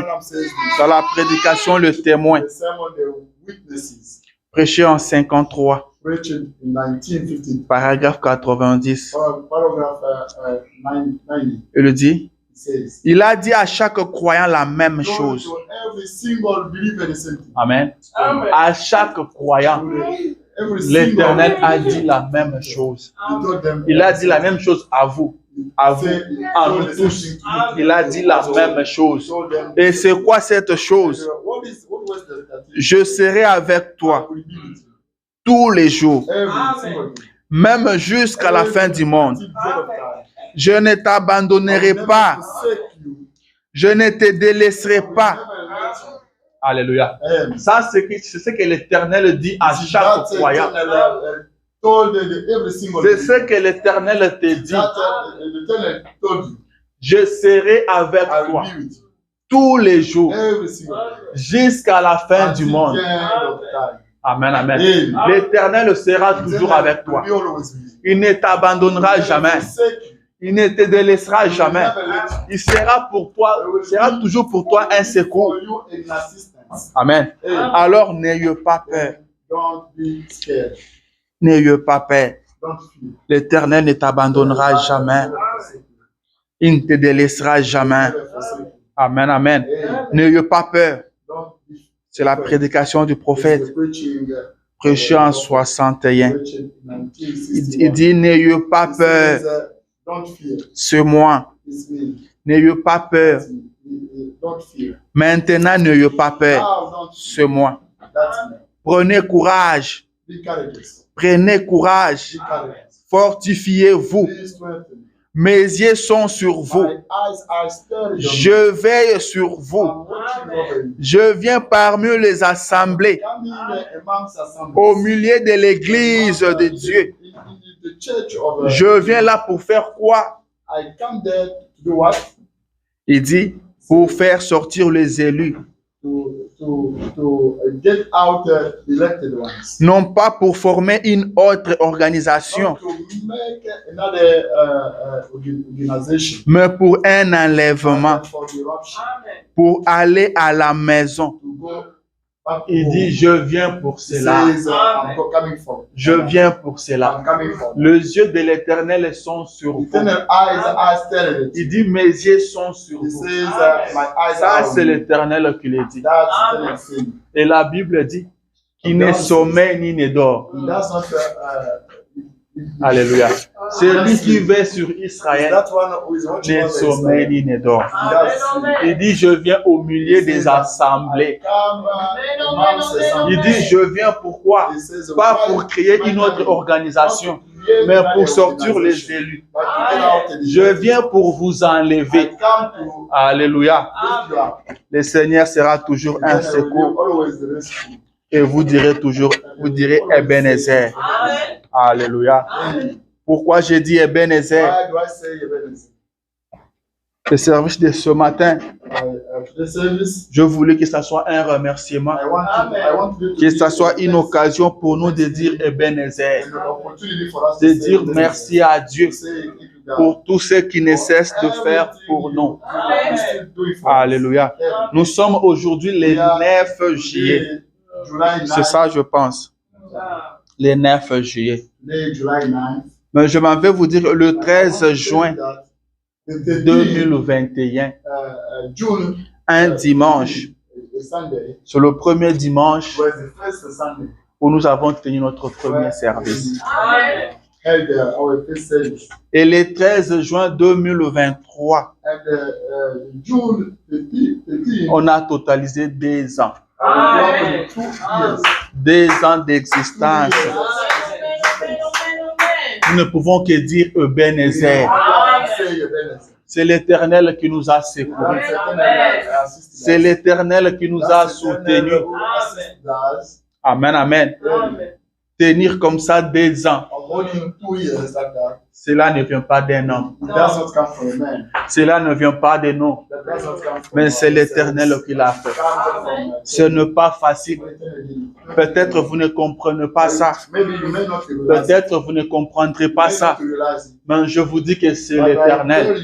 dans la prédication Le Témoin, The sermon, the witnesses, prêché en 53, preached in 1950, paragraphe 90. paragraph 90. Il dit, It says, il a dit à chaque croyant la même "Go chose. to every single believer the same thing." Amen. À chaque croyant, Every l'Éternel single a dit la même chose. He told them, Il a dit la même chose à vous, à nous tous. Il a dit la même chose. Et c'est quoi cette chose? What was the Je serai avec toi will be with you tous les jours, every single day. même jusqu'à la fin du monde. Till the end of time. Je ne t'abandonnerai Never pas. forsake you. Je ne te délaisserai pas. Never let you. Alléluia. Amen. Ça, c'est ce que l'Éternel dit à It is chaque that croyant. told every single C'est day. ce que l'Éternel te dit. That the Eternal told you, Je serai avec I will toi be with you tous les jours every single day. jusqu'à la fin du Until monde. the end of time. Amen, amen. Amen. L'Éternel sera toujours avec toi. Will be always with you. Il ne t'abandonnera jamais. Forsake you. Il ne te délaissera He will jamais. never let you. Il sera pour toi, sera toujours pour toi un secours. For you in assistance. Amen. Amen. Alors n'ayez pas peur. Don't be scared. N'ayez pas peur. Don't fear. L'Éternel ne t'abandonnera jamais. Never forsake you. Il ne te délaissera jamais. Never forsake you. Amen, amen. Amen. N'ayez pas peur. Don't be C'est la prédication du It's prophète the preaching, prêché en 61. preaching in 1961. Il dit, n'ayez pas He peur, says, don't fear. c'est moi. It's me. N'ayez pas peur. Don't fear. Maintenant, n'ayez pas peur, Now don't c'est fear. moi. That's me. Prenez courage. Be courageous. Prenez courage. Be courageous. Fortifiez-vous. Be strengthened. Mes yeux sont sur vous. My eyes are steady on you. Je veille sur vous. I'm watching over you. Je viens parmi les assemblées, Come in amongst assemblies. au milieu de l'église de Dieu. In the church of Je viens là pour faire quoi? I come there to do what? Il dit, pour faire sortir les élus. To get out the elected ones. Non pas pour former une autre organisation, Not to make another organization. mais pour un enlèvement, For the eruption. pour aller à la maison. to go back to Il home. dit, je viens pour He cela. says, I'm coming from. Je viens pour cela. I'm coming from. Les yeux de l'Éternel sont sur vous. Eternal eyes are staring at Il you. dit, mes yeux sont sur He vous. says, my eyes Ça, are c'est on you. l'Éternel qui le dit. That's the thing. Et la Bible dit qu'il n'est sommeil ni ne dort. He does not. Alléluia. C'est lui qui veille sur Israël, That one who is watching n'est over sommeil Israel. ni ne dort. He does sleep. Il dit, je viens au milieu des assemblées. Come amongst the assembly. Il dit, je viens pourquoi? He says, Pas why pour créer une autre organisation, mais pour sortir les élus. but to get out the Je viens pour vous I enlever. come to Alléluia. lift you up. Le Seigneur sera toujours un Then I will secours. be always the rescue. Et vous direz toujours, vous direz Ebenezer. Alléluia. Pourquoi j'ai dit Ebenezer? Why do I say Ebenezer? Le service de ce matin, Today's service, je voulais que ça soit un remerciement, I want you to que ça be soit une occasion pour nous de dire Ebenezer, an opportunity for us de to say dire Ebenezer. merci à Dieu To say thank you, God. pour tout ce qu'il ne cesse de faire pour nous. You still do it for us. Alléluia. Nous sommes aujourd'hui le 9 juillet. July 9th. C'est ça, je pense. Le 9 juillet. Today, July 9th. Mais je m'en vais vous dire le 13 juin The 2021, June, un dimanche. Sunday, C'est le premier dimanche was the first Sunday. où nous avons tenu notre premier service. Held our first service. Et le 13 juin 2023, And June 13, on a totalisé 2 ans. 2 years. 2 ans d'existence. Nous ne pouvons que dire Ebenezer. C'est l'Éternel qui nous a secourus. C'est l'Éternel qui nous a soutenus. Amen, amen. Tenir comme ça 2 ans, cela ne vient pas d'un homme. Cela ne vient pas de nous. Mais c'est l'Éternel qui l'a fait. Ce n'est pas facile. Peut-être vous ne comprenez pas ça. Peut-être vous ne comprendrez pas ça. Mais je vous dis que c'est l'Éternel.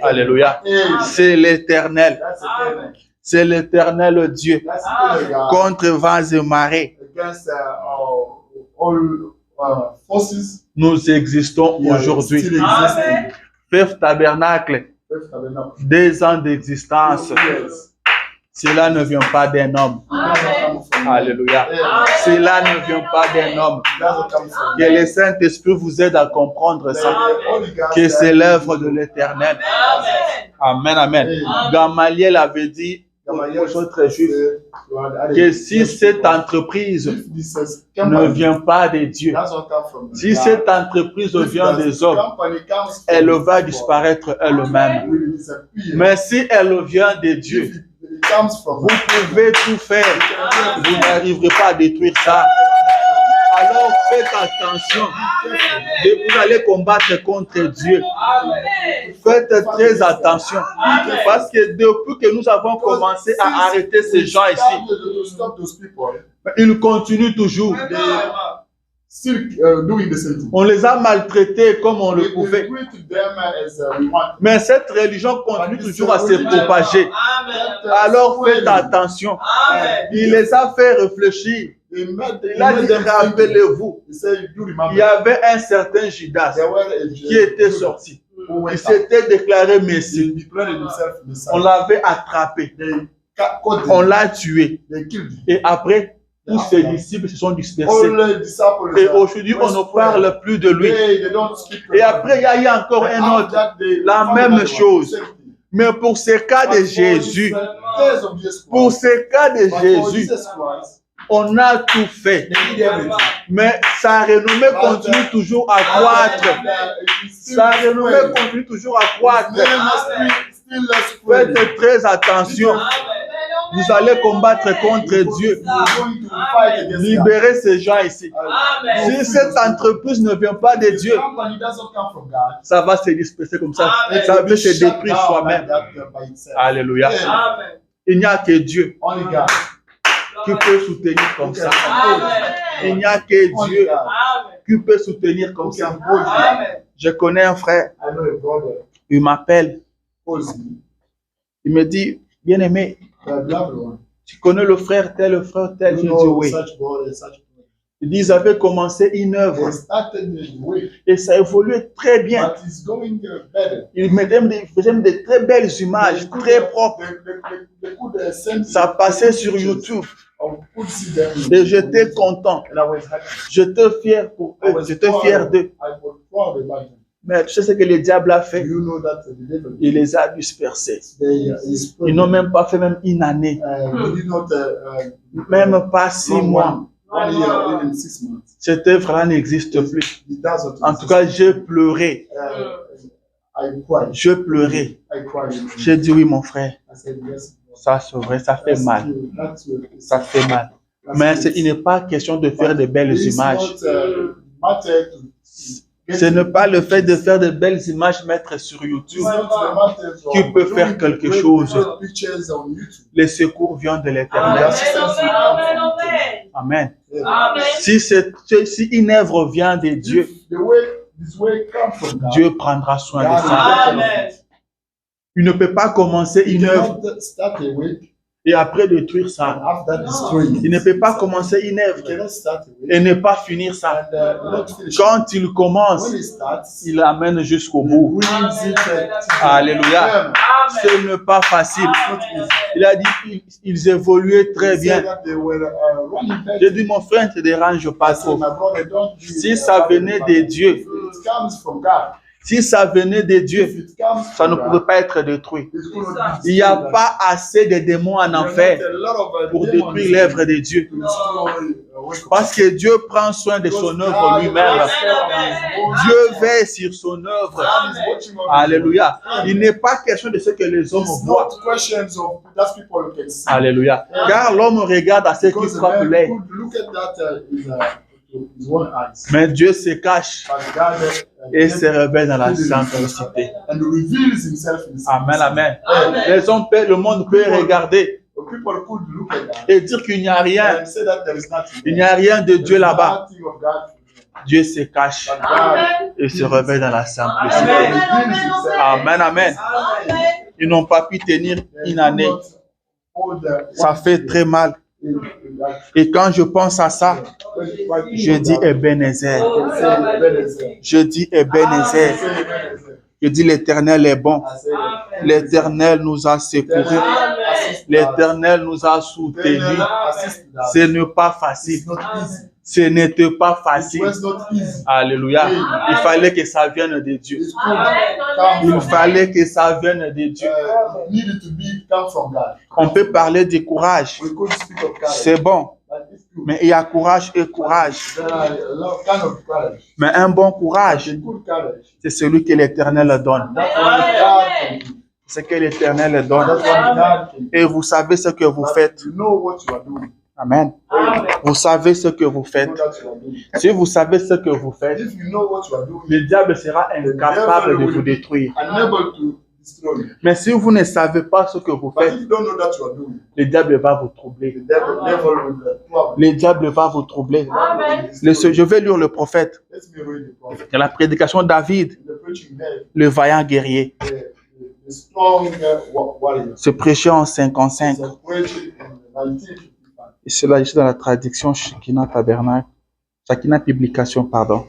Alléluia. C'est l'Éternel. C'est l'Éternel Dieu. Contre vents et marées, nous existons aujourd'hui. Fifth Tabernacle, 2 ans d'existence. Cela ne vient pas d'un homme. Alléluia. Cela ne vient pas d'un homme. Que le Saint-Esprit vous aide à comprendre ça. Que c'est l'œuvre de l'Éternel. Amen, amen. Gamaliel avait dit aux autres juifs que si cette entreprise ne vient pas de Dieu, si cette entreprise vient des hommes, elle va disparaître elle-même. Mais si elle vient de Dieu, vous pouvez tout faire. Vous n'arriverez pas à détruire ça. Alors faites attention. Vous allez combattre contre Dieu. Faites très attention. Parce que depuis que nous avons commencé à arrêter ces gens ici, ils continuent toujours. On les a maltraités comme on le pouvait. Mais cette religion continue toujours à se propager. Alors faites attention. Il les a fait réfléchir. Il a dit, rappelez-vous, il y avait un certain Judas qui était sorti. Il s'était déclaré Messie. On l'avait attrapé. On l'a tué. Et après, tous ses disciples se sont dispersés. Et aujourd'hui, on ne parle plus de lui. Et après, il y a eu encore un autre. La même chose. Mais pour ce cas de Jésus, pour ce cas de Jésus, on a tout fait. Mais sa renommée continue toujours à croître. Sa renommée continue toujours à croître. Faites très attention. Vous allez combattre contre Dieu. Libérez ces gens ici. Si cette entreprise ne vient pas de Dieu, ça va se disperser comme ça. Ça va se détruire soi-même. Alléluia. Il n'y a que Dieu qui peut soutenir comme ça. Il n'y a que Dieu qui peut soutenir comme ça. Je connais un frère. Il m'appelle. Il me dit, Bien-aimé, The beloved one. tu connais le frère tel, You je dis know oui. such boy, such boy. Il dit, ils avaient commencé une œuvre They started the way, et ça évoluait très bien. but it's going better. Ils faisaient même des très belles images, très propres. They could send Ça passait sur YouTube or could see them. et j'étais content. And I was happy. J'étais fier pour eux, j'étais fier d'eux. I was proud about them. Mais tu sais ce que le diable a fait? You know that the devil, Il les a dispersés. is Ils n'ont même pas fait même une année, he did not même pas 6 mois. 1 year, even 6 months. Cette œuvre-là n'existe plus. It doesn't En tout cas, j'ai pleuré. I cried. Je pleurais. I cried. J'ai dit oui, mon frère. I said yes. Ça, c'est vrai, ça fait mal. That's true. Ça fait mal. Mais il n'est pas question de faire de belles It's images. not, matter to Ce n'est pas le fait de faire de belles images, mettre sur YouTube. Qui peut faire quelque chose. Les secours viennent de l'Éternel. Amen. Si une œuvre vient de Dieu, Dieu prendra soin de ça. Il ne peut pas commencer une œuvre et après détruire ça. Il ne peut pas commencer une œuvre et ne pas finir ça. Quand il commence, il l'amène jusqu'au bout. Alléluia. Ce n'est pas facile. Il a dit qu'ils évoluaient très bien. J'ai dit, mon frère, ne te dérange pas trop. Si ça venait de Dieu, si ça venait de Dieu, ça ne pouvait pas être détruit. Il n'y a pas assez de démons en enfer pour détruire l'œuvre de Dieu. Parce que Dieu prend soin de son œuvre lui-même. Dieu veille sur son œuvre. Alléluia. Il n'est pas question de ce que les hommes voient. Alléluia. Car l'homme regarde à ce qui frappe l'œil. Mais Dieu se cache et se révèle dans la simplicité. Amen, amen. Les hommes, le monde peut regarder et dire qu'il n'y a rien. Il n'y a rien de Dieu là-bas. Dieu se cache et se révèle dans la simplicité. Amen, amen. Ils n'ont pas pu tenir une année. Ça fait très mal. Et quand je pense à ça, je dis Ebenezer. Je dis Ebenezer. Je dis l'Éternel est bon. L'Éternel nous a secourus. L'Éternel nous a soutenus. Ce n'est pas facile. Ce n'était pas facile. Alléluia. Il fallait que ça vienne de Dieu. Il fallait que ça vienne de Dieu. On peut parler du courage. C'est bon. Mais il y a courage et courage. Mais un bon courage, c'est celui que l'Éternel donne. C'est que l'Éternel donne. Et vous savez ce que vous faites. Amen. Vous savez ce que vous faites. Si vous savez ce que vous faites, le diable sera incapable de vous détruire. Mais si vous ne savez pas ce que vous faites, le diable va vous troubler. Le diable va vous troubler. Je vais lire le prophète. Dans la prédication de David, le vaillant guerrier. Se prêchait en 55. Et cela ici dans la traduction Shekinah Tabernacle, Shekinah Publication, pardon.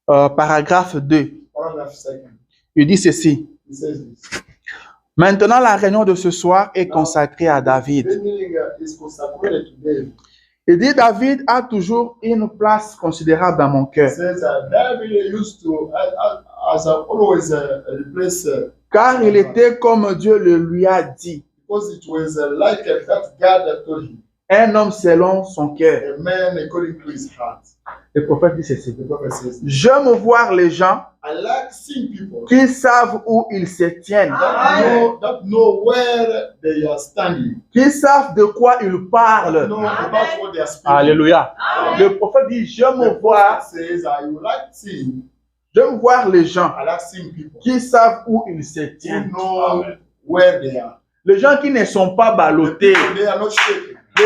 Paragraphe 2. Il dit ceci. Maintenant, la réunion de ce soir est consacrée à David. Il dit, David a toujours une place considérable dans mon cœur. Car il était comme Dieu le lui a dit. Un homme selon son cœur. Le prophète dit ceci. J'aime voir les gens qui savent où ils se tiennent. Qui savent de quoi ils parlent. Alléluia. Le prophète dit, j'aime voir les gens qui savent où ils se tiennent. Les gens qui ne sont pas ballottés.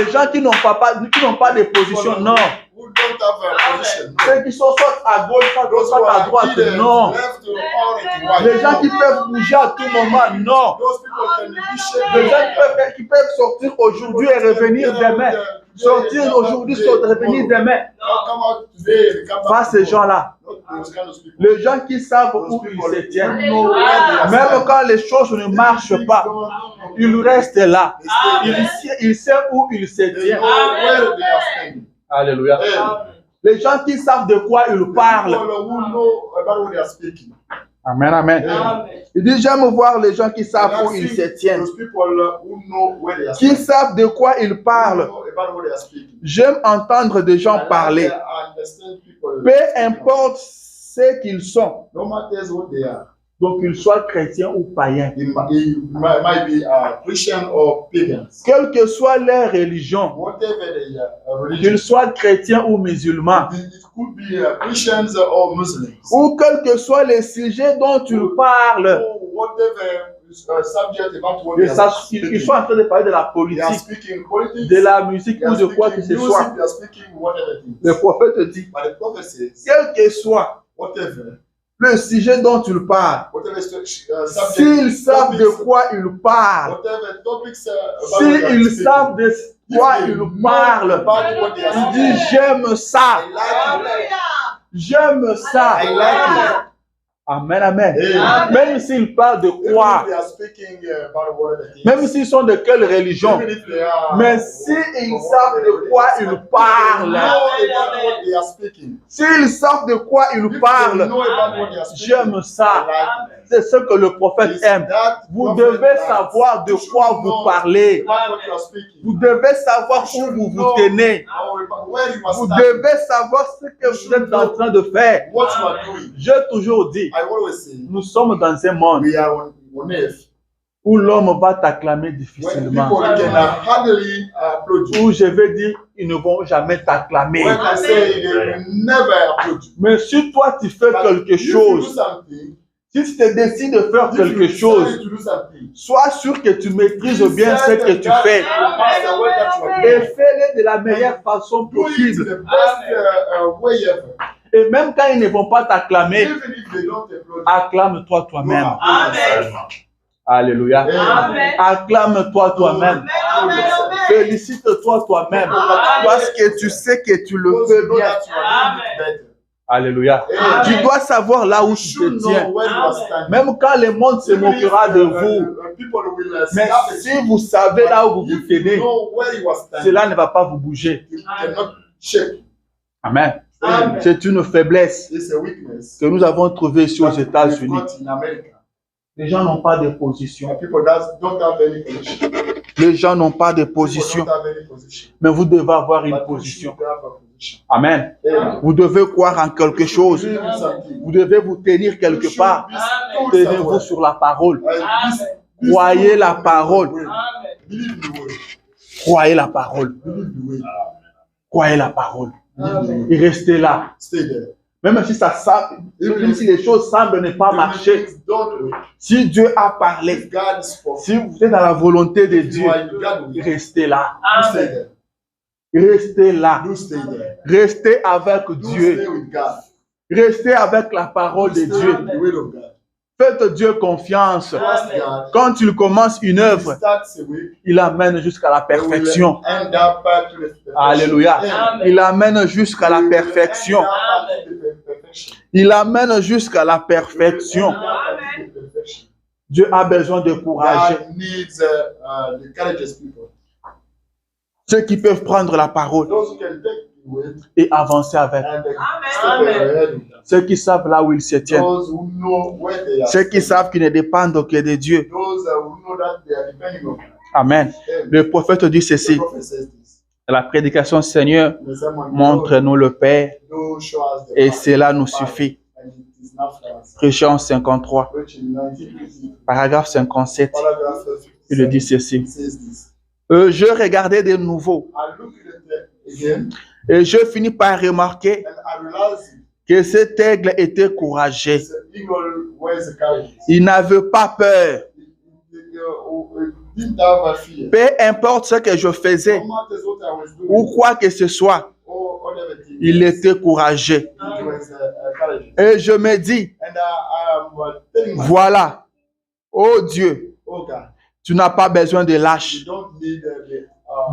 Les gens qui n'ont pas de position, non. Who don't have a position. Ceux qui sont soit à gauche, Those who soit à are droite, either non. left or right. Les gens qui peuvent bouger à tout moment, non. Those people can be Les gens shaken. qui peuvent sortir aujourd'hui et revenir demain. Sortir aujourd'hui, revenir demain. Come out today and come Pas back ces tomorrow. gens-là. Not those kind of people. Les gens qui savent où ils se tiennent. Même quand les choses ne marchent pas, ils restent là. Ils savent où ils se They tiennent. know where they are standing. Alléluia. Amen. Les gens qui savent de quoi ils parlent. People who know about what they are speaking. Amen, amen. Amen. Il dit, j'aime voir les gens qui savent And où I ils see se tiennent. those people who know where they are Qui standing. savent de quoi ils Who parlent. know about what they are speaking. J'aime entendre des gens parler. I understand people. Peu importe ce qu'ils sont. No matter what they are. Donc, qu'ils soient chrétiens ou païens. It might be Christian or pagans. Quelle que soit leur religion, Whatever they are, qu'ils religion. soient chrétiens ou musulmans, It could be Christians or Muslims. ou quel que soit les sujets dont ils parlent, Or whatever subject about what they are speaking. ils sont en train de parler de la They are politique, speaking politics. de la musique They ou are de quoi que speaking ce music. soit. They are speaking whatever it Le is. prophète dit, But the prophet says, quel que soit whatever le sujet dont ils parlent, subject, s'ils savent de topics, quoi ils parlent, whatever topics about what they are s'ils speaking, savent de quoi if they ils know parlent, about what they are il dit, speaking, j'aime ça, I like it. j'aime ça. I like Amen, amen. Amen. Même s'ils parlent de Even quoi, if they are speaking about whatever it is, même s'ils sont de quelle religion, even if they are, mais s'ils savent de quoi ils parlent, know about what they are speaking, s'ils savent de quoi if ils they parlent, know about what they are speaking, j'aime ça. I like it. C'est ce que le prophète It's aime. that Vous prophet devez that savoir de you should quoi know vous parlez. about what you are speaking. Vous devez savoir où vous vous tenez. Or about where you are Vous standing, devez savoir ce que vous êtes en train de faire. what you are doing. J'ai toujours dit, I always say, nous sommes dans un monde we are on earth où l'homme va t'acclamer when difficilement. people can hardly applaud you. Où je vais dire, ils ne vont jamais t'acclamer. When I say they will never applaud you. Mais si toi tu fais But quelque if you do chose, something, si tu te décides de faire if you quelque decide chose, to do something, sois sûr que tu maîtrises bien ce que tu fais. do Et fais-le de la meilleure façon it possible. the best way ever. Et même quand ils ne vont pas t'acclamer, Even if they don't applaud you, acclame-toi toi-même. Amen. Alléluia. Amen. Acclame-toi toi-même. Félicite-toi toi-même. Parce que tu sais que tu le Because you fais know bien. that you are doing it better. Alléluia. Amen. Tu dois savoir là où You tu should te know tiens. where you are standing. Même quand le monde se Even if, moquera de vous. people will Mais snap at si you, vous savez là où vous vous if you tenez, know where you are standing, cela ne va pas vous bouger. you cannot shake. Amen. Amen. C'est une faiblesse It's a weakness que nous avons trouvée ici aux that we've États-Unis. got in America. Les gens n'ont pas de position. People don't have any position. Les gens n'ont pas de People position. don't have any position. Mais vous devez avoir une But you position. should have a position. Amen. Amen. Vous devez croire en quelque chose. Believe in something. Vous devez vous tenir quelque You should part. be Tenez-vous somewhere. sur la parole. Be Croyez still la in the parole. way. Believe the word. Croyez la parole. Believe the way. Croyez la parole. Believe the way. Et restez là. Stay there. Même si ça semble, même si les choses semblent ne pas marcher. Don't wait. Si Dieu a parlé, If God spoke, si vous êtes dans la volonté de you Dieu, are in God will. restez là. You stay there. Restez là. You stay there. Restez avec You Dieu. stay with God. Restez avec la parole de Stay Dieu. with the will of God. Faites Dieu confiance. Trust God. Quand il commence une He œuvre, starts a way. il amène jusqu'à la He will perfection. end up to the perfection. Alléluia. Amen. Il amène jusqu'à la He will perfection. end up to the perfection. Il amène jusqu'à la perfection. He will end up to the perfection. Dieu a besoin de courage. God needs the courageous people. Ceux qui peuvent prendre la parole Those who can take the way et avancer avec. and step ahead with them. Ceux qui savent là où ils se tiennent. Those who know where they are. Ceux qui savent qu'ils ne dépendent que de Dieu. Those who know that they are depending on God. Amen. Amen. Le prophète dit The ceci. prophet says this. Dans la prédication, Seigneur, The sermon montre-nous le Père goes, show us the et Father. cela nous suffit. And it is enough for us. Préchant 53, Preaching 1950, paragraphe 57, paragraph 57, il dit ceci. says this. Je regardais de nouveau I looked at it again et je finis par remarquer and I realized que cet aigle était courageux. it's an eagle wears a courage. Il n'avait pas peur. didn't have a fear. Peu importe ce que je faisais No matter what I was doing, ou quoi que ce soit, or whatever it is, il était courageux. it was courageous. Et je me dis, And I'm telling myself, voilà, oh Dieu, oh God, tu n'as pas besoin de lâches. you don't need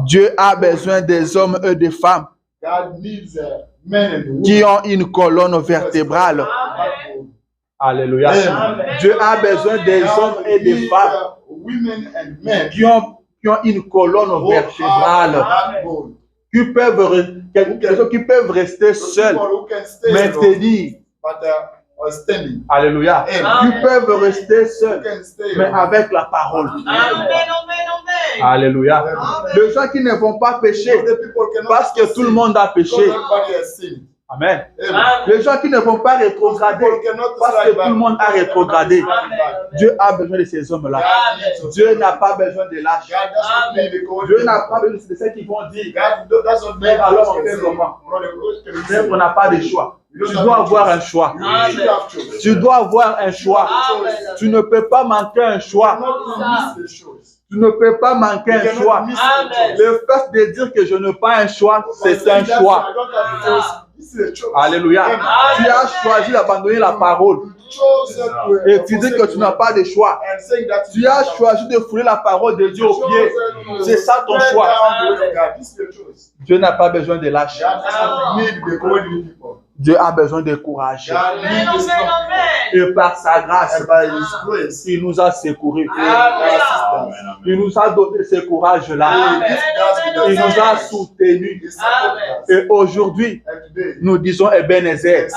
Dieu a besoin des hommes et des femmes God needs men and women. qui ont une colonne vertébrale. Backbone. Alléluia. Amen. Dieu a besoin des hommes et des needs, femmes women and men qui ont une colonne who vertébrale, have backbone. qui peuvent rester Those seuls, people who can stay mais alone, tenir. but are standing. Alléluia. Amen. Qui peuvent rester Who seuls, can stay mais alone. avec la parole. Amen. Alléluia. Amen. Les gens qui ne vont pas pécher The people cannot parce que tout le monde a because péché. everybody has sinned. Amen. Amen. Les gens qui ne vont pas rétrograder People cannot parce que slide tout back le monde a because rétrogradé. everybody is back. Dieu a besoin de ces hommes-là. God needs those Dieu people. n'a pas besoin de lâches. God doesn't need the cold Dieu n'a people. pas besoin de ceux qui vont dire, God doesn't Mais need alors, those on fait people. comment? Brother, what can we mais say? on n'a pas de choix. Tu dois avoir un choix. You should have choice. Tu dois avoir un choix. Tu ne peux pas manquer un You choix. cannot miss the choice. Tu ne peux pas manquer You un cannot choix. miss the choice. Le fait de dire que je n'ai pas un choix, c'est By un saying that choix. I don't have a choice, this is a choice. Alléluia. Amen. Tu as choisi d'abandonner la parole You chose to, et tu dis que tu n'as pas de choix. and saying that Tu as choisi de fouler la parole de Dieu aux pieds. C'est ça ton choix. This is your choice. Dieu n'a pas besoin de lâches. God doesn't need the cowardly people. Dieu a besoin de courage. God needs the strong people. Et par sa grâce, And by His grace, il nous a secourus. He assists us. Il nous a donné ce courage-là. He gives us Il the nous a soutenus. He supports us. Et aujourd'hui, And today, nous disons Ebenezer.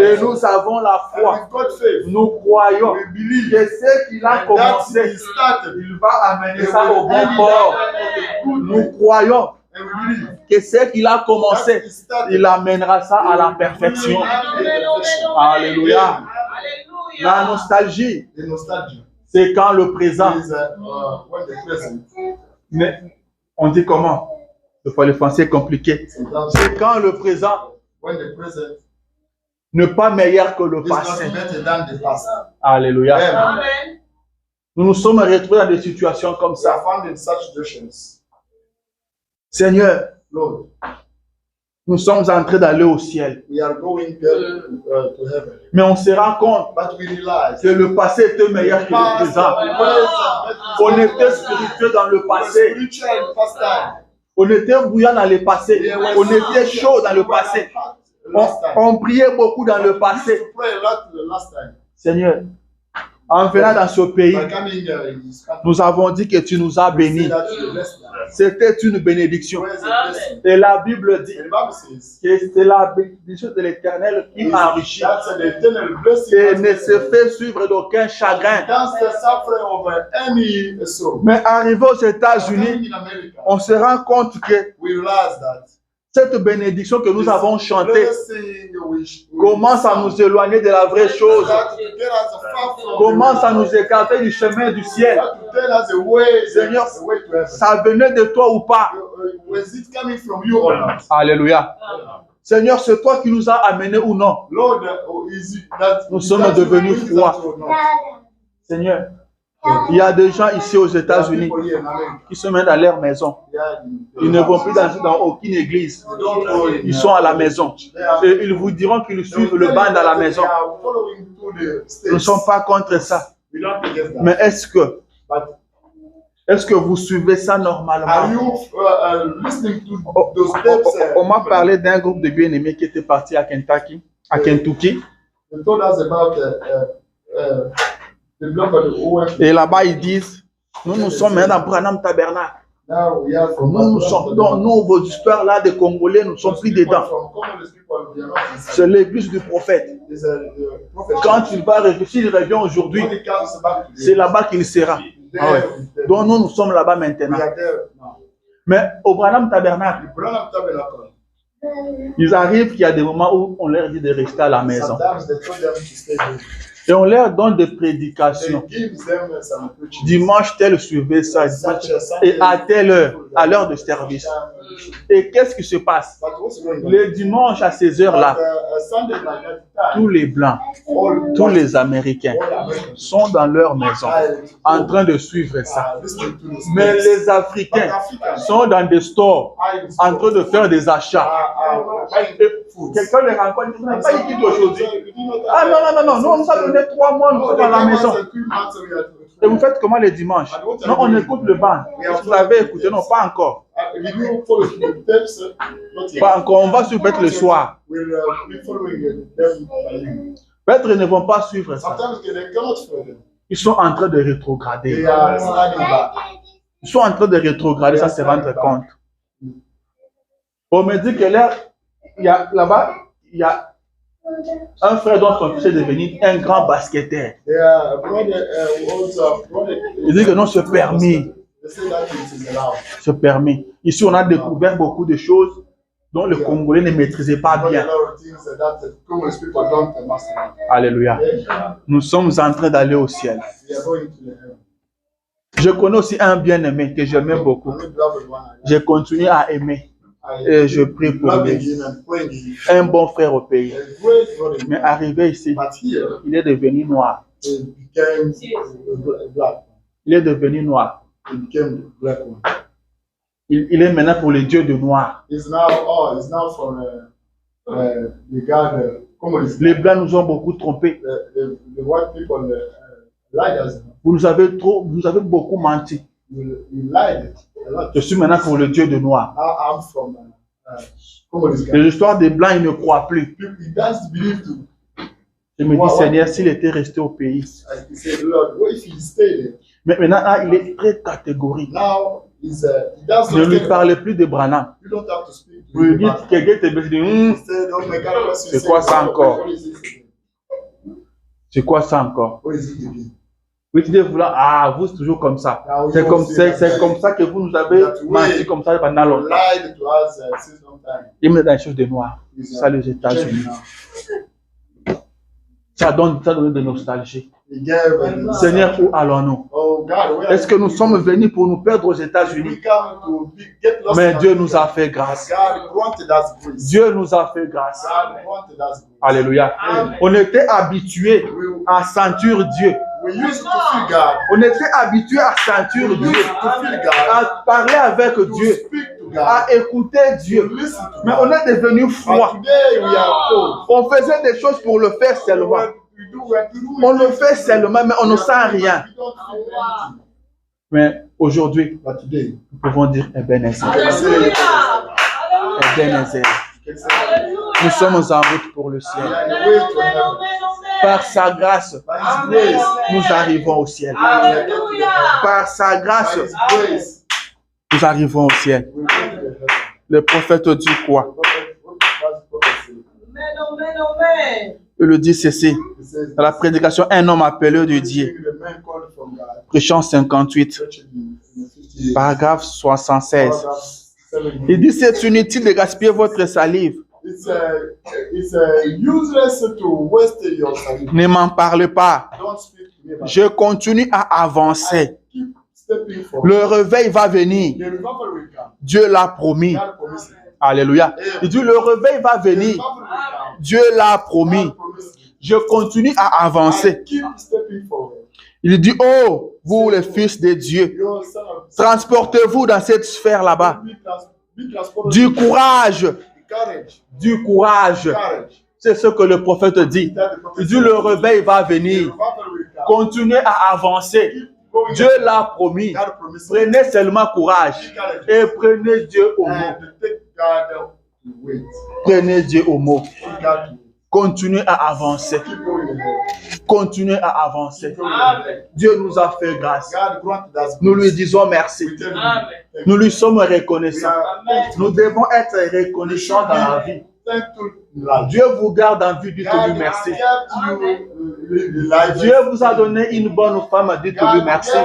Et nous avons la and foi. with God's faith, Nous croyons we believe que ce qu'il a and that commencé, He started. il va amener He ça au will bon end it port. at a good Nous way. croyons And we believe que ce qu'il a that commencé, He started. il amènera ça à la perfection. Alléluia. La nostalgie, The nostalgia c'est quand le présent. is when the present. Mais on dit comment? Le français est compliqué. Sometimes C'est quand le présent when the present n'est pas meilleur que le is not passé. better than the past. Alléluia. Amen. Nous nous sommes retrouvés dans des situations comme We ça. are found in such situations. Seigneur, Lord, nous sommes en train d'aller au ciel. we are going to heaven. Mais on se rend compte But we realize que le passé était meilleur que le présent. On était spirituel dans le passé. Spiritual in past time. On était bouillant dans le passé. On était chaud dans le passé. On priait beaucoup dans le passé. To pray a lot the last time. Seigneur, en venant dans ce pays, By coming in this country, nous avons dit que tu nous as say bénis. that you blessed us. C'était une bénédiction. Where is the blessing? Et la Bible dit And the Bible says que c'est la bénédiction de l'Éternel qui m'enrichit that's an eternal blessing. et ne se fait suivre d'aucun chagrin. That's the suffering of any soul. Mais arrivé aux États-Unis, Coming in America, on se rend compte que we realize that cette bénédiction que nous avons chantée blessing we commence à nous éloigner de la vraie chose, start to get us far from commence à nous écarter du chemin du ciel. start to tell us the way, Seigneur, the way to heaven. Ça venait de toi ou pas? Was it coming from you or not? Alléluia. Seigneur, c'est toi qui nous as amenés ou non? Lord, is it that Nous sommes devenus froids. Seigneur, il y a des gens ici aux États-Unis qui se mettent dans leur maison. Ils ne vont plus dans aucune église. Ils sont à la maison. Et ils vous diront qu'ils suivent le banc dans la maison. Nous ne sommes pas contre ça. Mais est-ce que vous suivez ça normalement? Are you listening to those On m'a parlé d'un groupe de bien-aimés qui était parti à Kentucky. They told us about the global OF. Et là-bas, ils disent, nous sommes maintenant dans Branham Tabernacle. Now we are from Nous sommes dans vos histoires là des Congolais, nous ne sommes plus dedans. C'est l'église du prophète. Quand il va revenir, s'il revient aujourd'hui, c'est là-bas qu'il sera. Ah ouais. Donc nous sommes là-bas maintenant. Mais au Branham Tabernacle, ils arrivent qu'il y a des moments où on leur dit de rester à la maison. Et on leur donne des prédications. Dimanche, tel suivez ça. Et à telle heure, à l'heure de service. Et qu'est-ce qui se passe? Le dimanche à ces heures-là, tous les Blancs, tous les Américains sont dans leur maison en train de suivre ça. Mais les Africains sont dans des stores en train de faire des achats. Quelqu'un les rencontre, il dit, vous n'avez pas écouté aujourd'hui. Ah non, nous on nous a donné 3 mois, nous sommes dans la maison. Et vous faites comment les dimanches? Non, on écoute le band. Est-ce que vous avez écouté? Non, pas encore. Pas encore, on va suivre peut-être le soir. Peut-être ils ne vont pas suivre ça. Ils sont en train de rétrograder. Ils sont en train de rétrograder sans se rendre compte. On me dit que là, là-bas, il y a un frère dont son fils est devenu un grand basketteur. Il dit que non, c'est permis. C'est permis. Ici, on a découvert beaucoup de choses dont le Congolais ne maîtrisait pas bien. Alléluia. Nous sommes en train d'aller au ciel. Je connais aussi un bien-aimé que j'aimais beaucoup. J'ai continué à aimer. Et je prie pour lui. Un bon frère au pays. Mais arrivé ici, il est devenu noir. Il est devenu noir. Il est maintenant pour les dieux de noir. Les Blancs nous ont beaucoup trompés. Vous nous avez beaucoup menti. Je suis maintenant pour le Dieu de noir. Les histoires des Blancs, ils ne croient plus. Je me dis, Seigneur, s'il était resté au pays. Mais maintenant, il est très catégorique. Ne lui parlez plus de Branham. Vous lui dites, quelqu'un te dit, c'est quoi ça encore? C'est quoi ça encore? Oui, tu dis, vous c'est toujours comme ça. C'est comme ça que vous nous avez menti comme ça pendant longtemps. Il me dit dans les choses de noir. Ça, les États-Unis. Ça donne de nostalgie. Seigneur, où allons-nous? Est-ce que nous sommes venus pour nous perdre aux États-Unis? Mais Dieu nous a fait grâce. Dieu nous a fait grâce. Alléluia. On était habitués à sentir Dieu. On était habitué à sentir Dieu, à parler avec Dieu, à écouter Dieu. Mais on est devenu froid. On faisait des choses pour le faire seulement. On le fait seulement, mais on ne sent rien. Mais aujourd'hui, nous pouvons dire Ebenezer. Ebenezer. Nous sommes en route pour le ciel. Par sa grâce, nous arrivons au ciel. Par sa grâce, nous arrivons au ciel. Le prophète dit quoi? Il le dit ceci. Dans la prédication, un homme appelé de Dieu. Prêchant 58, paragraphe 76. Il dit, c'est inutile de gaspiller votre salive. Ne m'en parle pas. Je continue à avancer. Le réveil va venir. Dieu l'a promis. Alléluia. Il dit, le réveil va venir. Dieu l'a promis. Je continue à avancer. Il dit, oh, vous les fils de Dieu, transportez-vous dans cette sphère là-bas. Du courage. Du courage. C'est ce que le prophète dit. Il dit, le réveil va venir. Continuez à avancer. Dieu l'a promis. Prenez seulement courage. Et prenez Dieu au mot. Prenez Dieu au mot. Continuez à avancer. Continuez à avancer. Dieu nous a fait grâce. Nous lui disons merci. Nous lui sommes reconnaissants. Nous devons être reconnaissants dans la vie. Dieu vous garde en vie, dites-lui merci. Dieu vous a donné une bonne femme, dites-lui merci.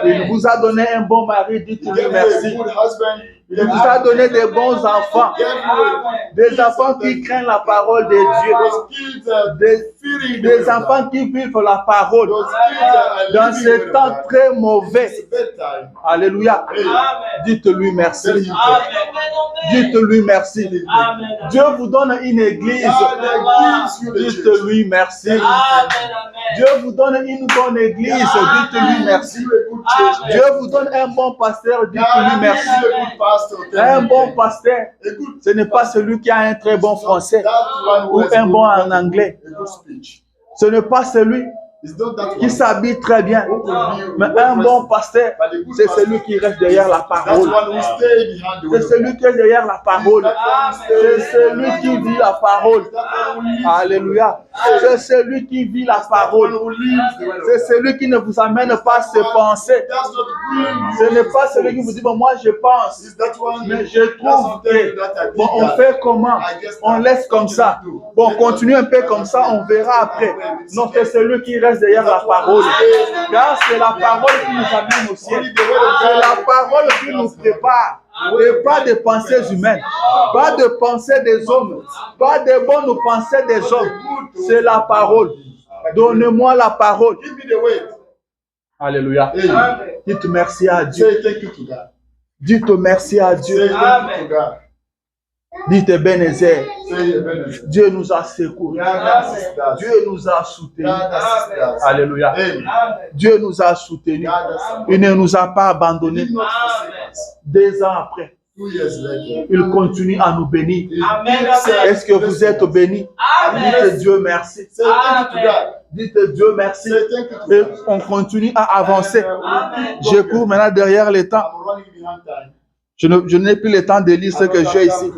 Il vous a donné un bon mari, dites-lui merci. Il vous a donné des bons enfants. Des enfants qui craignent la parole de Dieu. Des enfants qui vivent la parole dans ce temps très mauvais. Alléluia. Dites-lui merci. Dites-lui merci. Dieu vous donne une église. Dites-lui merci. Dieu vous donne une bonne église. Dites-lui merci. Dieu vous donne un bon pasteur. Dites-lui merci. Un bon pasteur, ce n'est pas celui qui a un très bon français ou un bon en anglais. Ce n'est pas celui qui s'habille très bien. Mais un bon pasteur, c'est celui qui reste derrière la parole. C'est celui qui est derrière la parole. C'est celui qui vit la parole. Alléluia. C'est celui qui vit la parole. C'est celui qui ne vous amène pas ses pensées. Ce n'est pas celui qui vous dit, bon, moi je pense, mais je trouve que, bon, on fait comment? On laisse comme ça. Bon, continue un peu comme ça, on verra après. Non, c'est celui qui reste derrière la parole. Car c'est la parole qui nous amène au ciel. C'est la parole qui nous prépare. Et pas de pensées humaines, pas de pensées des hommes, pas de bonnes pensées des hommes. C'est la parole. Donnez-moi la parole. Alléluia. Dites merci à Dieu. Dites merci à Dieu. Dites Ebenezer. Dieu nous a secourus. Dieu nous a soutenus. Alléluia. Dieu nous a soutenus. Il ne nous a pas abandonnés. 2 ans après, il continue à nous bénir. Est-ce que vous êtes bénis? Dites Dieu merci. Dites Dieu merci. Et on continue à avancer. Je cours maintenant derrière le temps. Je n'ai plus le temps de lire ce que j'ai ici.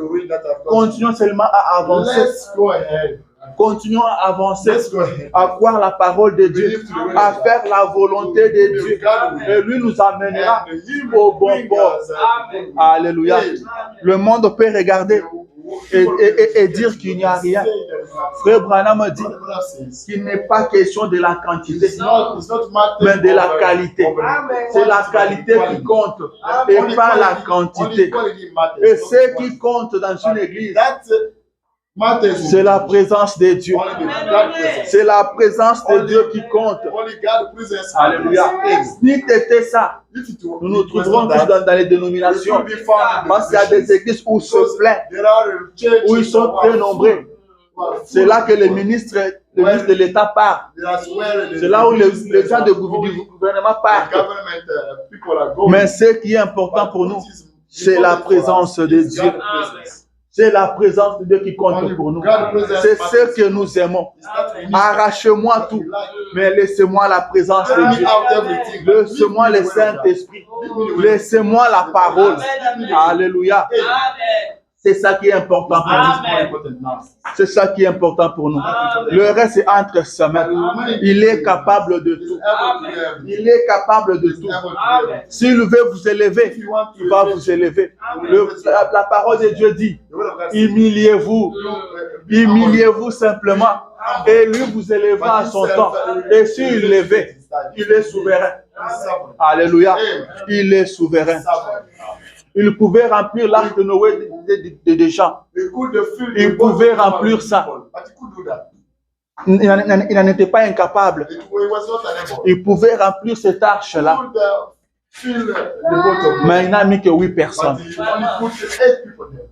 Continuons seulement à avancer. Continuons à avancer, à croire la parole de Dieu, à faire la volonté de Dieu. Et lui nous amènera au bon port. Alléluia. Le monde peut regarder et dire qu'il n'y a rien. Frère Branham dit qu'il n'est pas question de la quantité, mais de la qualité. C'est la qualité qui compte et pas la quantité. Et ce qui compte dans une église, c'est la présence de Dieu. C'est la présence de Dieu qui compte. Alléluia. Si c'était ça, nous nous trouverons tous dans les dénominations. Parce qu'il y a des églises où se plaint, où ils sont très nombreux. C'est là que le ministre de l'État part. C'est là où les gens du gouvernement partent. Mais ce qui est important pour nous, c'est la présence de Dieu. C'est la présence de Dieu qui compte pour nous. C'est ce que nous aimons. Arrachez-moi tout, mais laissez-moi la présence de Dieu. Laissez-moi le Saint-Esprit. Laissez-moi la parole. Alléluia. C'est ça qui est important pour nous. C'est ça qui est important pour nous. Le reste est entre ses mains. Il est capable de tout. Il est capable de tout. S'il veut vous élever, il va vous élever. La parole de Dieu dit, humiliez-vous. Humiliez-vous simplement. Et lui vous élèvera à son temps. Et s'il l'élevé, il est souverain. Alléluia. Il est souverain. Il pouvait remplir l'arche de Noé des gens. Il pouvait remplir ça. Il n'en était pas incapable. Il pouvait remplir cette arche-là. Mais il n'a mis que 8 personnes.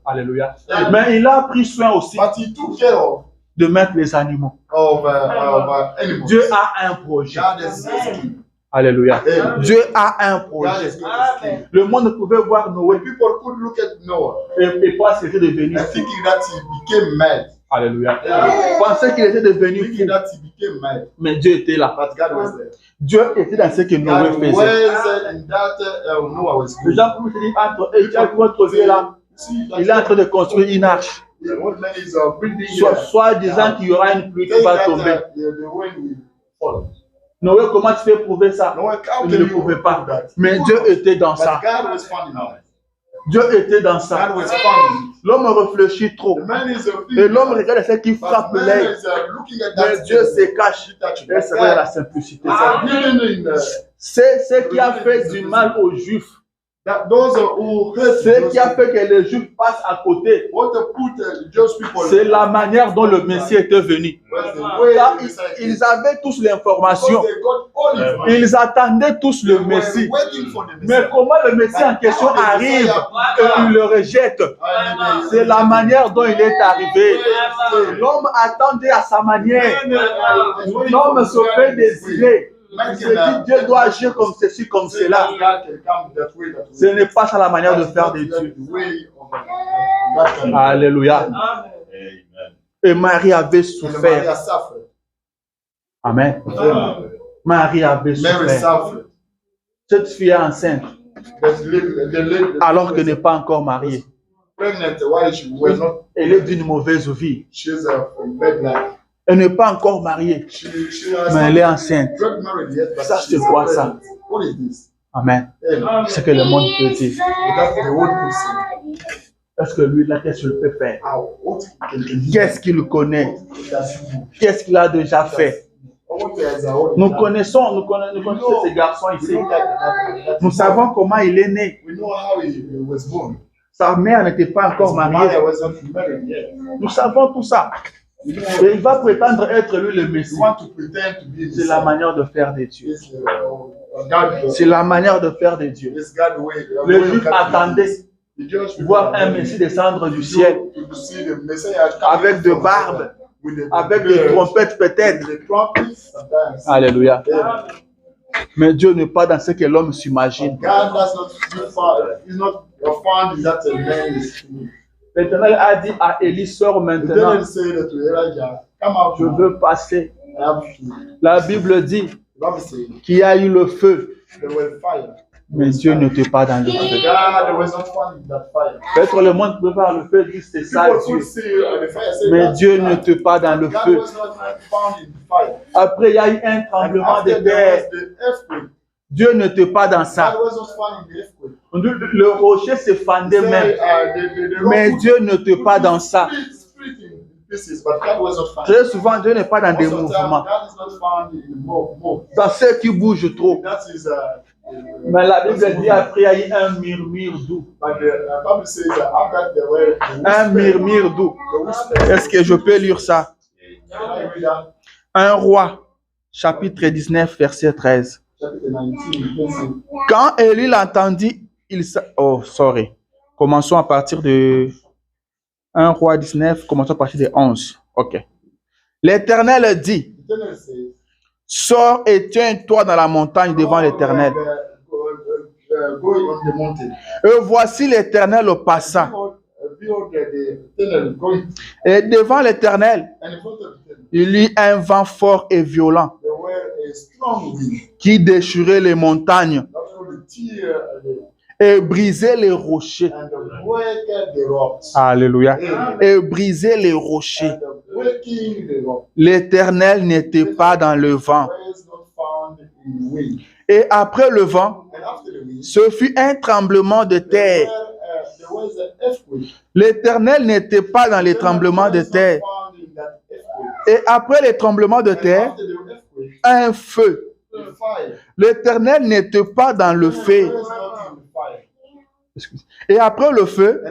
Alléluia. Mais il a pris soin aussi de mettre les animaux. Dieu a un projet. Alléluia. Dieu a un projet. Le monde pouvait voir Noé et pas ce qu'il est devenu. Alléluia. Pensait qu'il était devenu fou. Mais Dieu était là. Dieu était dans ce que Noé faisait. Les gens pouvaient se dire, entre votre vie là, il est en train de construire une arche. Soit disant qu'il y aura une pluie qui va tomber. Noé, comment tu fais prouver ça? Il ne pouvait pas. Mais Dieu était dans ça. Dieu était dans ça. L'homme réfléchit trop. Et l'homme regarde ce qui frappe l'œil. Mais Dieu se cache. Et c'est vrai la simplicité. C'est ce qui a fait du mal aux Juifs That those who hate Ce qui a fait que les Juifs passent à côté, what to put Jewish people. c'est la manière dont le Messie était venu. Car ils avaient tous l'information. Ils attendaient tous le Messie. Mais comment le Messie en question arrive et ils le rejettent? C'est la manière dont il est arrivé. L'homme attendait à sa manière. L'homme se fait désirer. Il se dit Dieu doit agir comme ceci, comme cela. Ce n'est pas ça la manière de faire de Dieu. Alléluia. Et Marie avait souffert. Amen. Marie avait souffert. Cette fille est enceinte alors qu'elle n'est pas encore mariée. Elle est d'une mauvaise vie. Elle n'est pas encore mariée, mais elle est enceinte. Ça, c'est quoi ça? Amen. C'est ce que le monde peut dire. Est-ce que lui, là, qu'est-ce qu'il peut faire? Qu'est-ce qu'il connaît? Qu'est-ce qu'il a déjà fait? Nous connaissons ces garçons ici. Nous savons comment il est né. Sa mère n'était pas encore mariée. Nous savons tout ça. Et il va prétendre être lui le Messie. C'est la manière de faire des dieux. C'est la manière de faire des dieux. Les Juifs attendaient voir un Messie descendre du ciel avec de barbes, avec des trompettes peut-être. Alléluia. Mais Dieu n'est pas dans ce que l'homme s'imagine. L'Éternel a dit à Élie, sors maintenant. Je veux passer. La Bible dit qu'il y a eu le feu. Mais Dieu n'était pas dans le feu. Peut-être le monde peut voir le feu, dit c'est ça Dieu. Mais Dieu n'était pas dans le feu. Après, il y a eu un tremblement de terre. Dieu n'était pas dans ça. Le rocher se fendait même. Mais Dieu n'était pas dans ça. Très souvent, Dieu n'est pas dans des mouvements. Dans ceux qui bougent trop. Mais la Bible dit après, il y a eu un murmure doux. Un murmure doux. Est-ce que je peux lire ça? 1 Roi, chapitre 19, verset 13. Quand Élie l'entendit, commençons à partir de 1 Roi 19, commençons à partir de 11. Ok. L'Éternel dit, sors et tiens-toi dans la montagne devant l'Éternel. Et voici l'Éternel passa. Et devant l'Éternel, il y eut un vent fort et violent qui déchirait les montagnes et brisait les rochers. Alléluia. Et brisait les rochers. L'Éternel n'était pas dans le vent. Et après le vent, ce fut un tremblement de terre. L'Éternel n'était pas dans les tremblements de terre. Et après les tremblements de terre, un feu. L'Éternel n'était pas dans le feu. Et après le feu,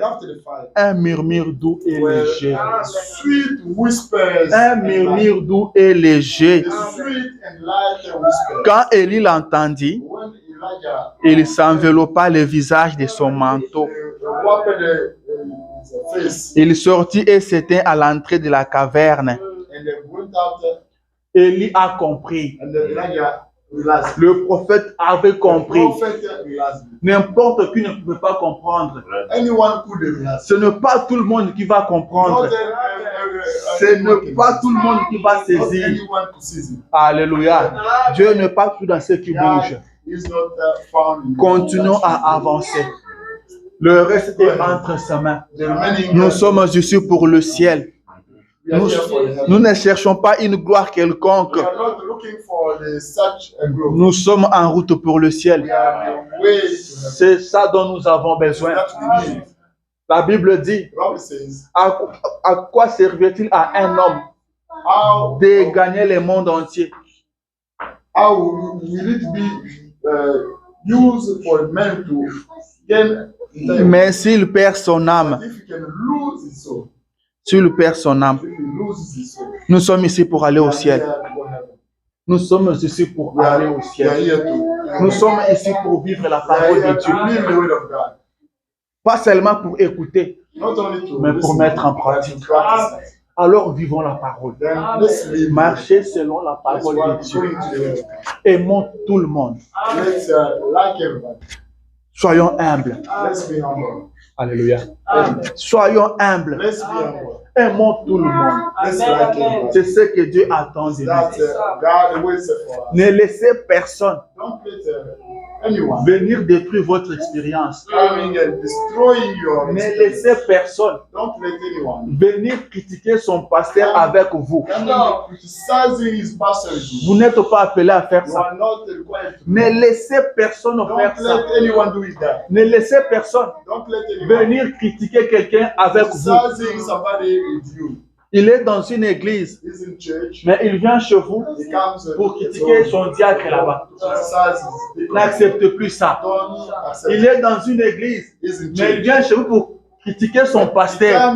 un murmure doux et léger. Un murmure doux et léger. Quand Élie l'entendit, il s'enveloppa le visage de son manteau. Il sortit et s'éteint à l'entrée de la caverne. Élie a compris. Le prophète avait compris. N'importe qui ne pouvait pas comprendre. Ce n'est pas tout le monde qui va comprendre. Ce n'est pas tout le monde qui va saisir. Alléluia. Dieu n'est pas tout dans ce qui bouge. Continuons à avancer. Le reste est entre ses mains. Nous sommes ici pour le ciel. Nous ne cherchons pas une gloire quelconque. Nous sommes en route pour le ciel. C'est ça dont nous avons besoin. La Bible dit, à quoi servit-il à un homme de gagner le monde entier? How will it be used for men to Mais s'il perd son âme, s'il perd son âme, nous sommes ici pour aller au ciel. Nous sommes ici pour aller au ciel. Nous sommes ici pour vivre la parole de Dieu. Pas seulement pour écouter, mais pour mettre en pratique. Alors vivons la parole. Marchez selon la parole de Dieu. Aimons tout le monde. Soyons humbles. Alléluia. Soyons humbles. Aimons tout le monde. C'est ce que Dieu attend de nous. Ne laissez personne venir détruire votre expérience. Ne laissez personne venir critiquer son pasteur avec vous. Vous n'êtes pas appelé à faire ça. Ne laissez personne faire ça. Ne laissez personne venir critiquer quelqu'un avec vous. Il est dans une église, mais il vient chez vous pour critiquer son diacre là-bas. N'accepte plus ça. Il est dans une église, mais il vient chez vous pour critiquer son pasteur.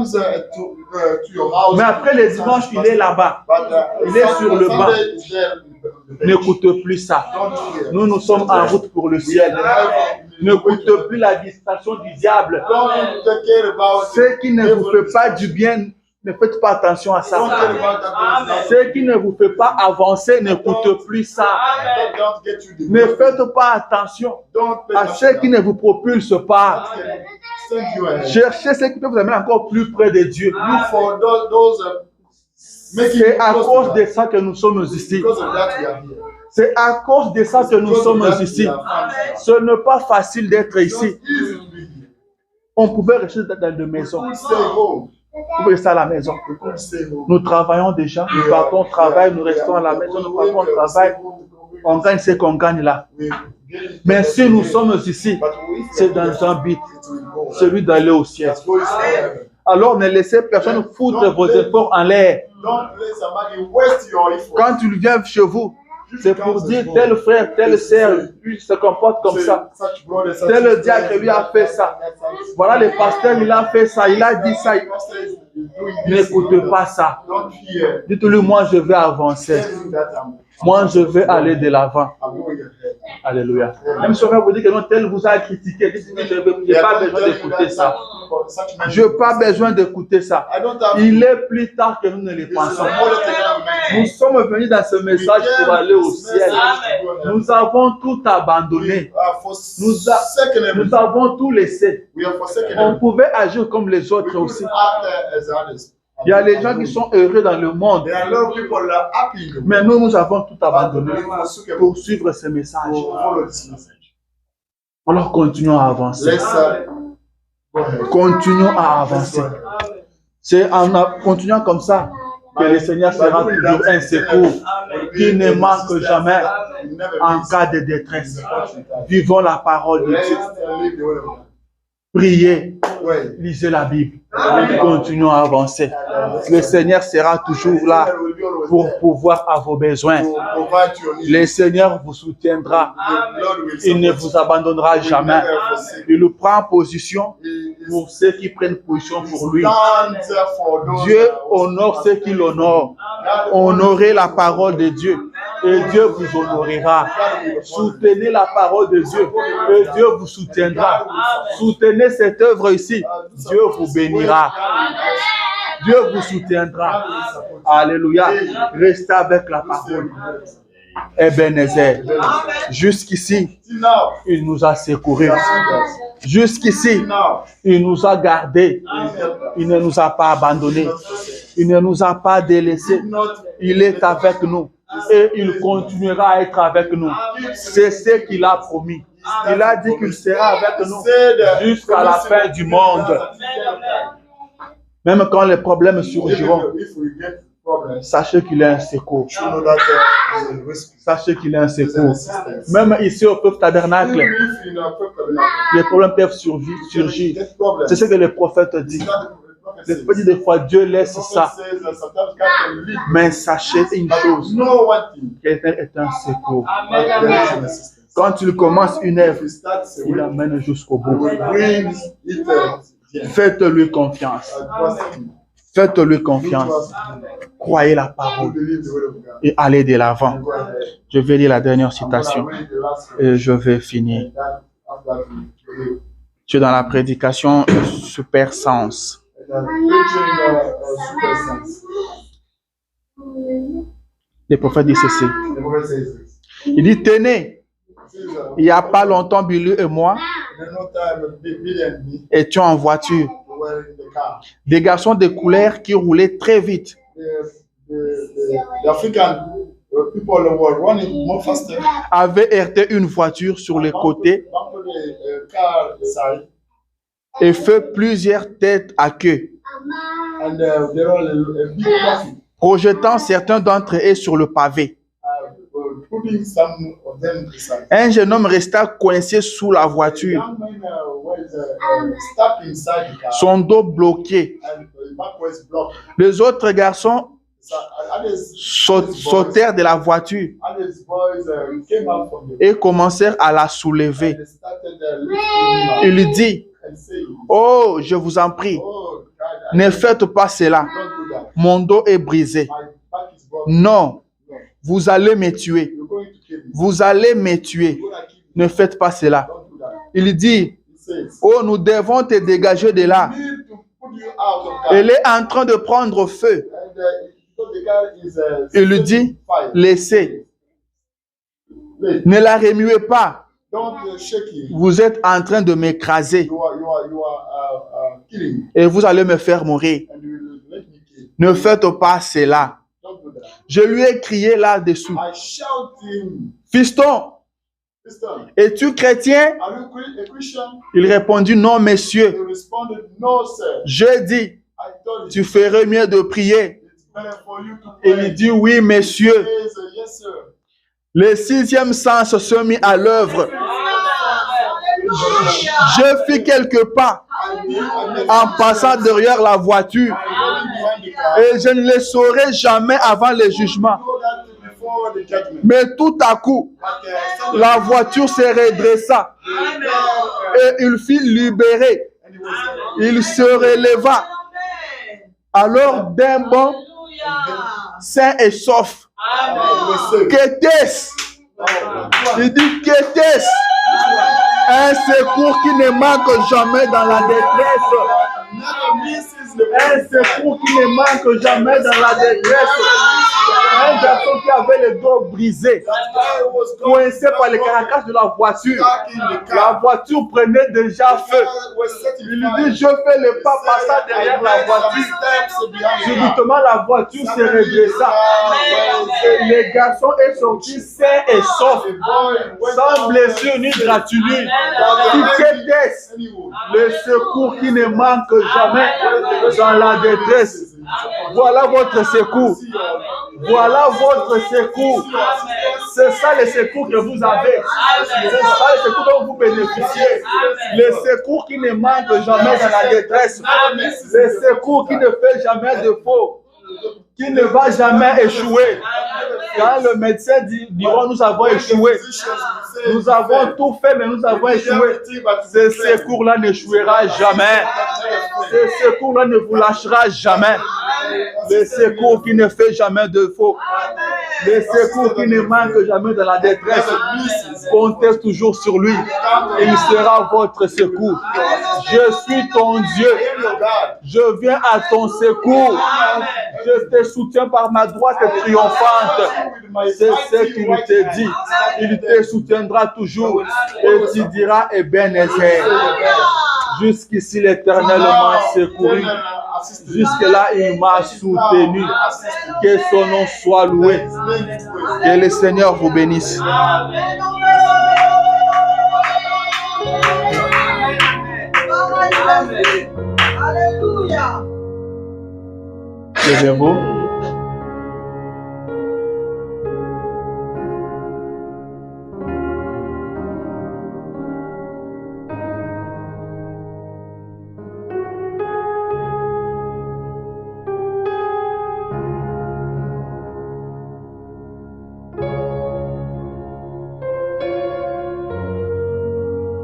Mais après le dimanche, il est là-bas. Il est sur le banc. N'écoute plus ça. Nous sommes en route pour le ciel. N'écoute plus la distraction du diable. Ce qui ne vous fait pas du bien, ne faites pas attention à ça. Ce qui ne vous fait pas avancer, n'écoute plus ça. Ne faites pas attention à ce qui ne vous propulse pas. Cherchez ce qui peut vous amener encore plus près de Dieu. C'est à cause de ça que nous sommes ici. C'est à cause de ça que nous sommes ici. Ce n'est pas facile d'être ici. On pouvait rester dans des maisons. Vous pouvez rester à la maison. Nous travaillons déjà. Nous partons au travail. Nous restons à la maison. Nous partons au travail. On gagne ce qu'on gagne là. Mais si nous sommes ici, c'est dans un but, celui d'aller au ciel. Alors ne laissez personne foutre vos efforts en l'air. Quand il vient chez vous, c'est pour dire tel frère, telle sœur, lui se comporte comme ça. Tel diacre lui a fait ça. Voilà le pasteur, il a fait ça, il a dit ça. N'écoutez pas ça. Dites-lui, moi je vais avancer. Moi je vais aller de l'avant. Alléluia. Même si on va vous dire que non, tel vous a critiqué, dites-lui, je n'ai pas besoin d'écouter ça. Je n'ai pas besoin d'écouter ça. Il est plus tard que nous ne le pensons. Nous sommes venus dans ce message pour aller au ciel. Nous avons tout abandonné. Nous avons tout laissé. On pouvait agir comme les autres aussi. Il y a les gens qui sont heureux dans le monde. Mais nous avons tout abandonné pour suivre ce message. Alors continuons à avancer. Continuons à avancer. C'est en continuant comme ça que le Seigneur sera toujours un secours qui ne manque jamais en cas de détresse. Vivons la parole de Dieu. Priez, lisez la Bible, continuons à avancer. Le Seigneur sera toujours là pour pouvoir à vos besoins. Le Seigneur vous soutiendra. Il ne vous abandonnera jamais. Il prend position pour ceux qui prennent position pour lui. Dieu honore ceux qui l'honorent. Honorez la parole de Dieu et Dieu vous honorera. Soutenez la parole de Dieu et Dieu vous soutiendra. Soutenez cette œuvre ici, Dieu vous bénira. Dieu vous soutiendra. Alléluia. Restez avec la parole. Ebenezer, jusqu'ici, il nous a secourus. Jusqu'ici, il nous a gardés. Il ne nous a pas abandonnés. Il ne nous a pas délaissés. Il est avec nous et il continuera à être avec nous. C'est ce qu'il a promis. Il a dit qu'il sera avec nous jusqu'à la fin du monde. Même quand les problèmes surgiront, sachez qu'il est un secours. Sachez qu'il est un secours. Même ici au peuple tabernacle, les problèmes peuvent surgir. C'est ce que le prophète dit. Le prophète dit des fois, Dieu laisse ça. Mais sachez une chose, quelqu'un est un secours. Quand il commence une œuvre, if he starts a il work, l'amène jusqu'au he bout. will bring it to the end. Faites-lui confiance. Trust him. Faites-lui confiance. Trust him. Croyez la You parole believe the word of God. et allez de l'avant. Go ahead. Je vais lire la dernière I'm gonna citation read the last one. et je vais finir. And that, after that, we Je suis dans la prédication super sens. preaching super sense. Le prophète dit ceci. The prophet says this. Il dit, tenez, He says, il n'y a pas longtemps, Billy et moi there's no time, Billy and me étions en voiture. were in the car. Des garçons de couleur qui roulaient très vite. The African people were running more faster. Avaient heurté une voiture sur le côté Bumped the car side, et fait plusieurs têtes à queue, and there was a big traffic, projetant certains d'entre eux sur le pavé. putting some of them aside. Un jeune homme resta coincé sous la voiture, Young man was stuck inside the car, son dos bloqué. and the back was blocked. Les autres garçons So others sautèrent de la voiture boys came out from the et commencèrent à la soulever. they started lifting him Il lui dit, up and saying, oh, je vous en prie, "Oh God, ne faites pas cela. don't do that. Mon dos est brisé. My back is broken. Non, No, vous allez me tuer. you're going to kill me. Vous allez me tuer. You're gonna kill me. Ne faites pas cela. Don't do that." Il dit, He says, oh, nous devons te dégager de là. "We need to put you out of God." Elle est en train de prendre feu. And because the car is Il lui dit, fire. laissez, Wait, ne la remuez pas. don't shake him. Vous êtes en train de m'écraser You are killing me, et vous allez me faire mourir. and you will let me kill. Ne faites pas cela. Don't do that. Je lui ai crié là-dessous, I shout him, fiston, "Listen, es-tu chrétien? are you a Christian?" Il répondit, non, He monsieur. responded, "No, sir. Je dis, I told tu you ferais mieux de prier. it's better for you to Il pray." dit, oui, monsieur. He says, "Yes, sir." Le sixième sens se mit à l'œuvre. Je fis quelques pas en passant derrière la voiture et je ne le saurai jamais avant le jugement. Mais tout à coup, la voiture se redressa et il fut libéré. Il se releva. Alors d'un bond, sain et sauf. Qu'était-ce? Il dit, qu'était-ce? Un secours qui ne manque jamais dans la détresse. Un secours qui ne manque jamais dans la détresse. Un garçon qui avait le dos brisé, coincé par les carcasses de la voiture. La voiture prenait déjà feu. Il lui dit, je fais le pas passant derrière la voiture. Subitement, la voiture se redressa. Et le garçon est sorti sain et sauf, sans blessure ni gratuite. Qu'était-ce? Le secours qui ne manque jamais dans la détresse. Voilà votre secours. Voilà votre secours. C'est ça le secours que vous avez. C'est ça le secours dont vous bénéficiez. Le secours qui ne manque jamais dans la détresse. Le secours qui ne fait jamais de faux. Qui ne va jamais échouer. Quand le médecin dira nous avons échoué, nous avons tout fait mais nous avons échoué, ce secours-là n'échouera jamais. Ce secours-là ne vous lâchera jamais. Le secours qui ne fait jamais de faux. Le secours qui ne manque jamais de la détresse. Comptez toujours sur lui. Il sera votre secours. Je suis ton Dieu. Je viens à ton secours. Je te soutiens par ma droite triomphante. C'est ce qu'il te dit. Il te soutiendra toujours. Et tu diras, Ebenezer. Jusqu'ici, l'Éternel m'a secouru. Jusque-là, il m'a soutenu. Que son nom soit loué. Que le Seigneur vous bénisse. Alléluia. Levez-vous.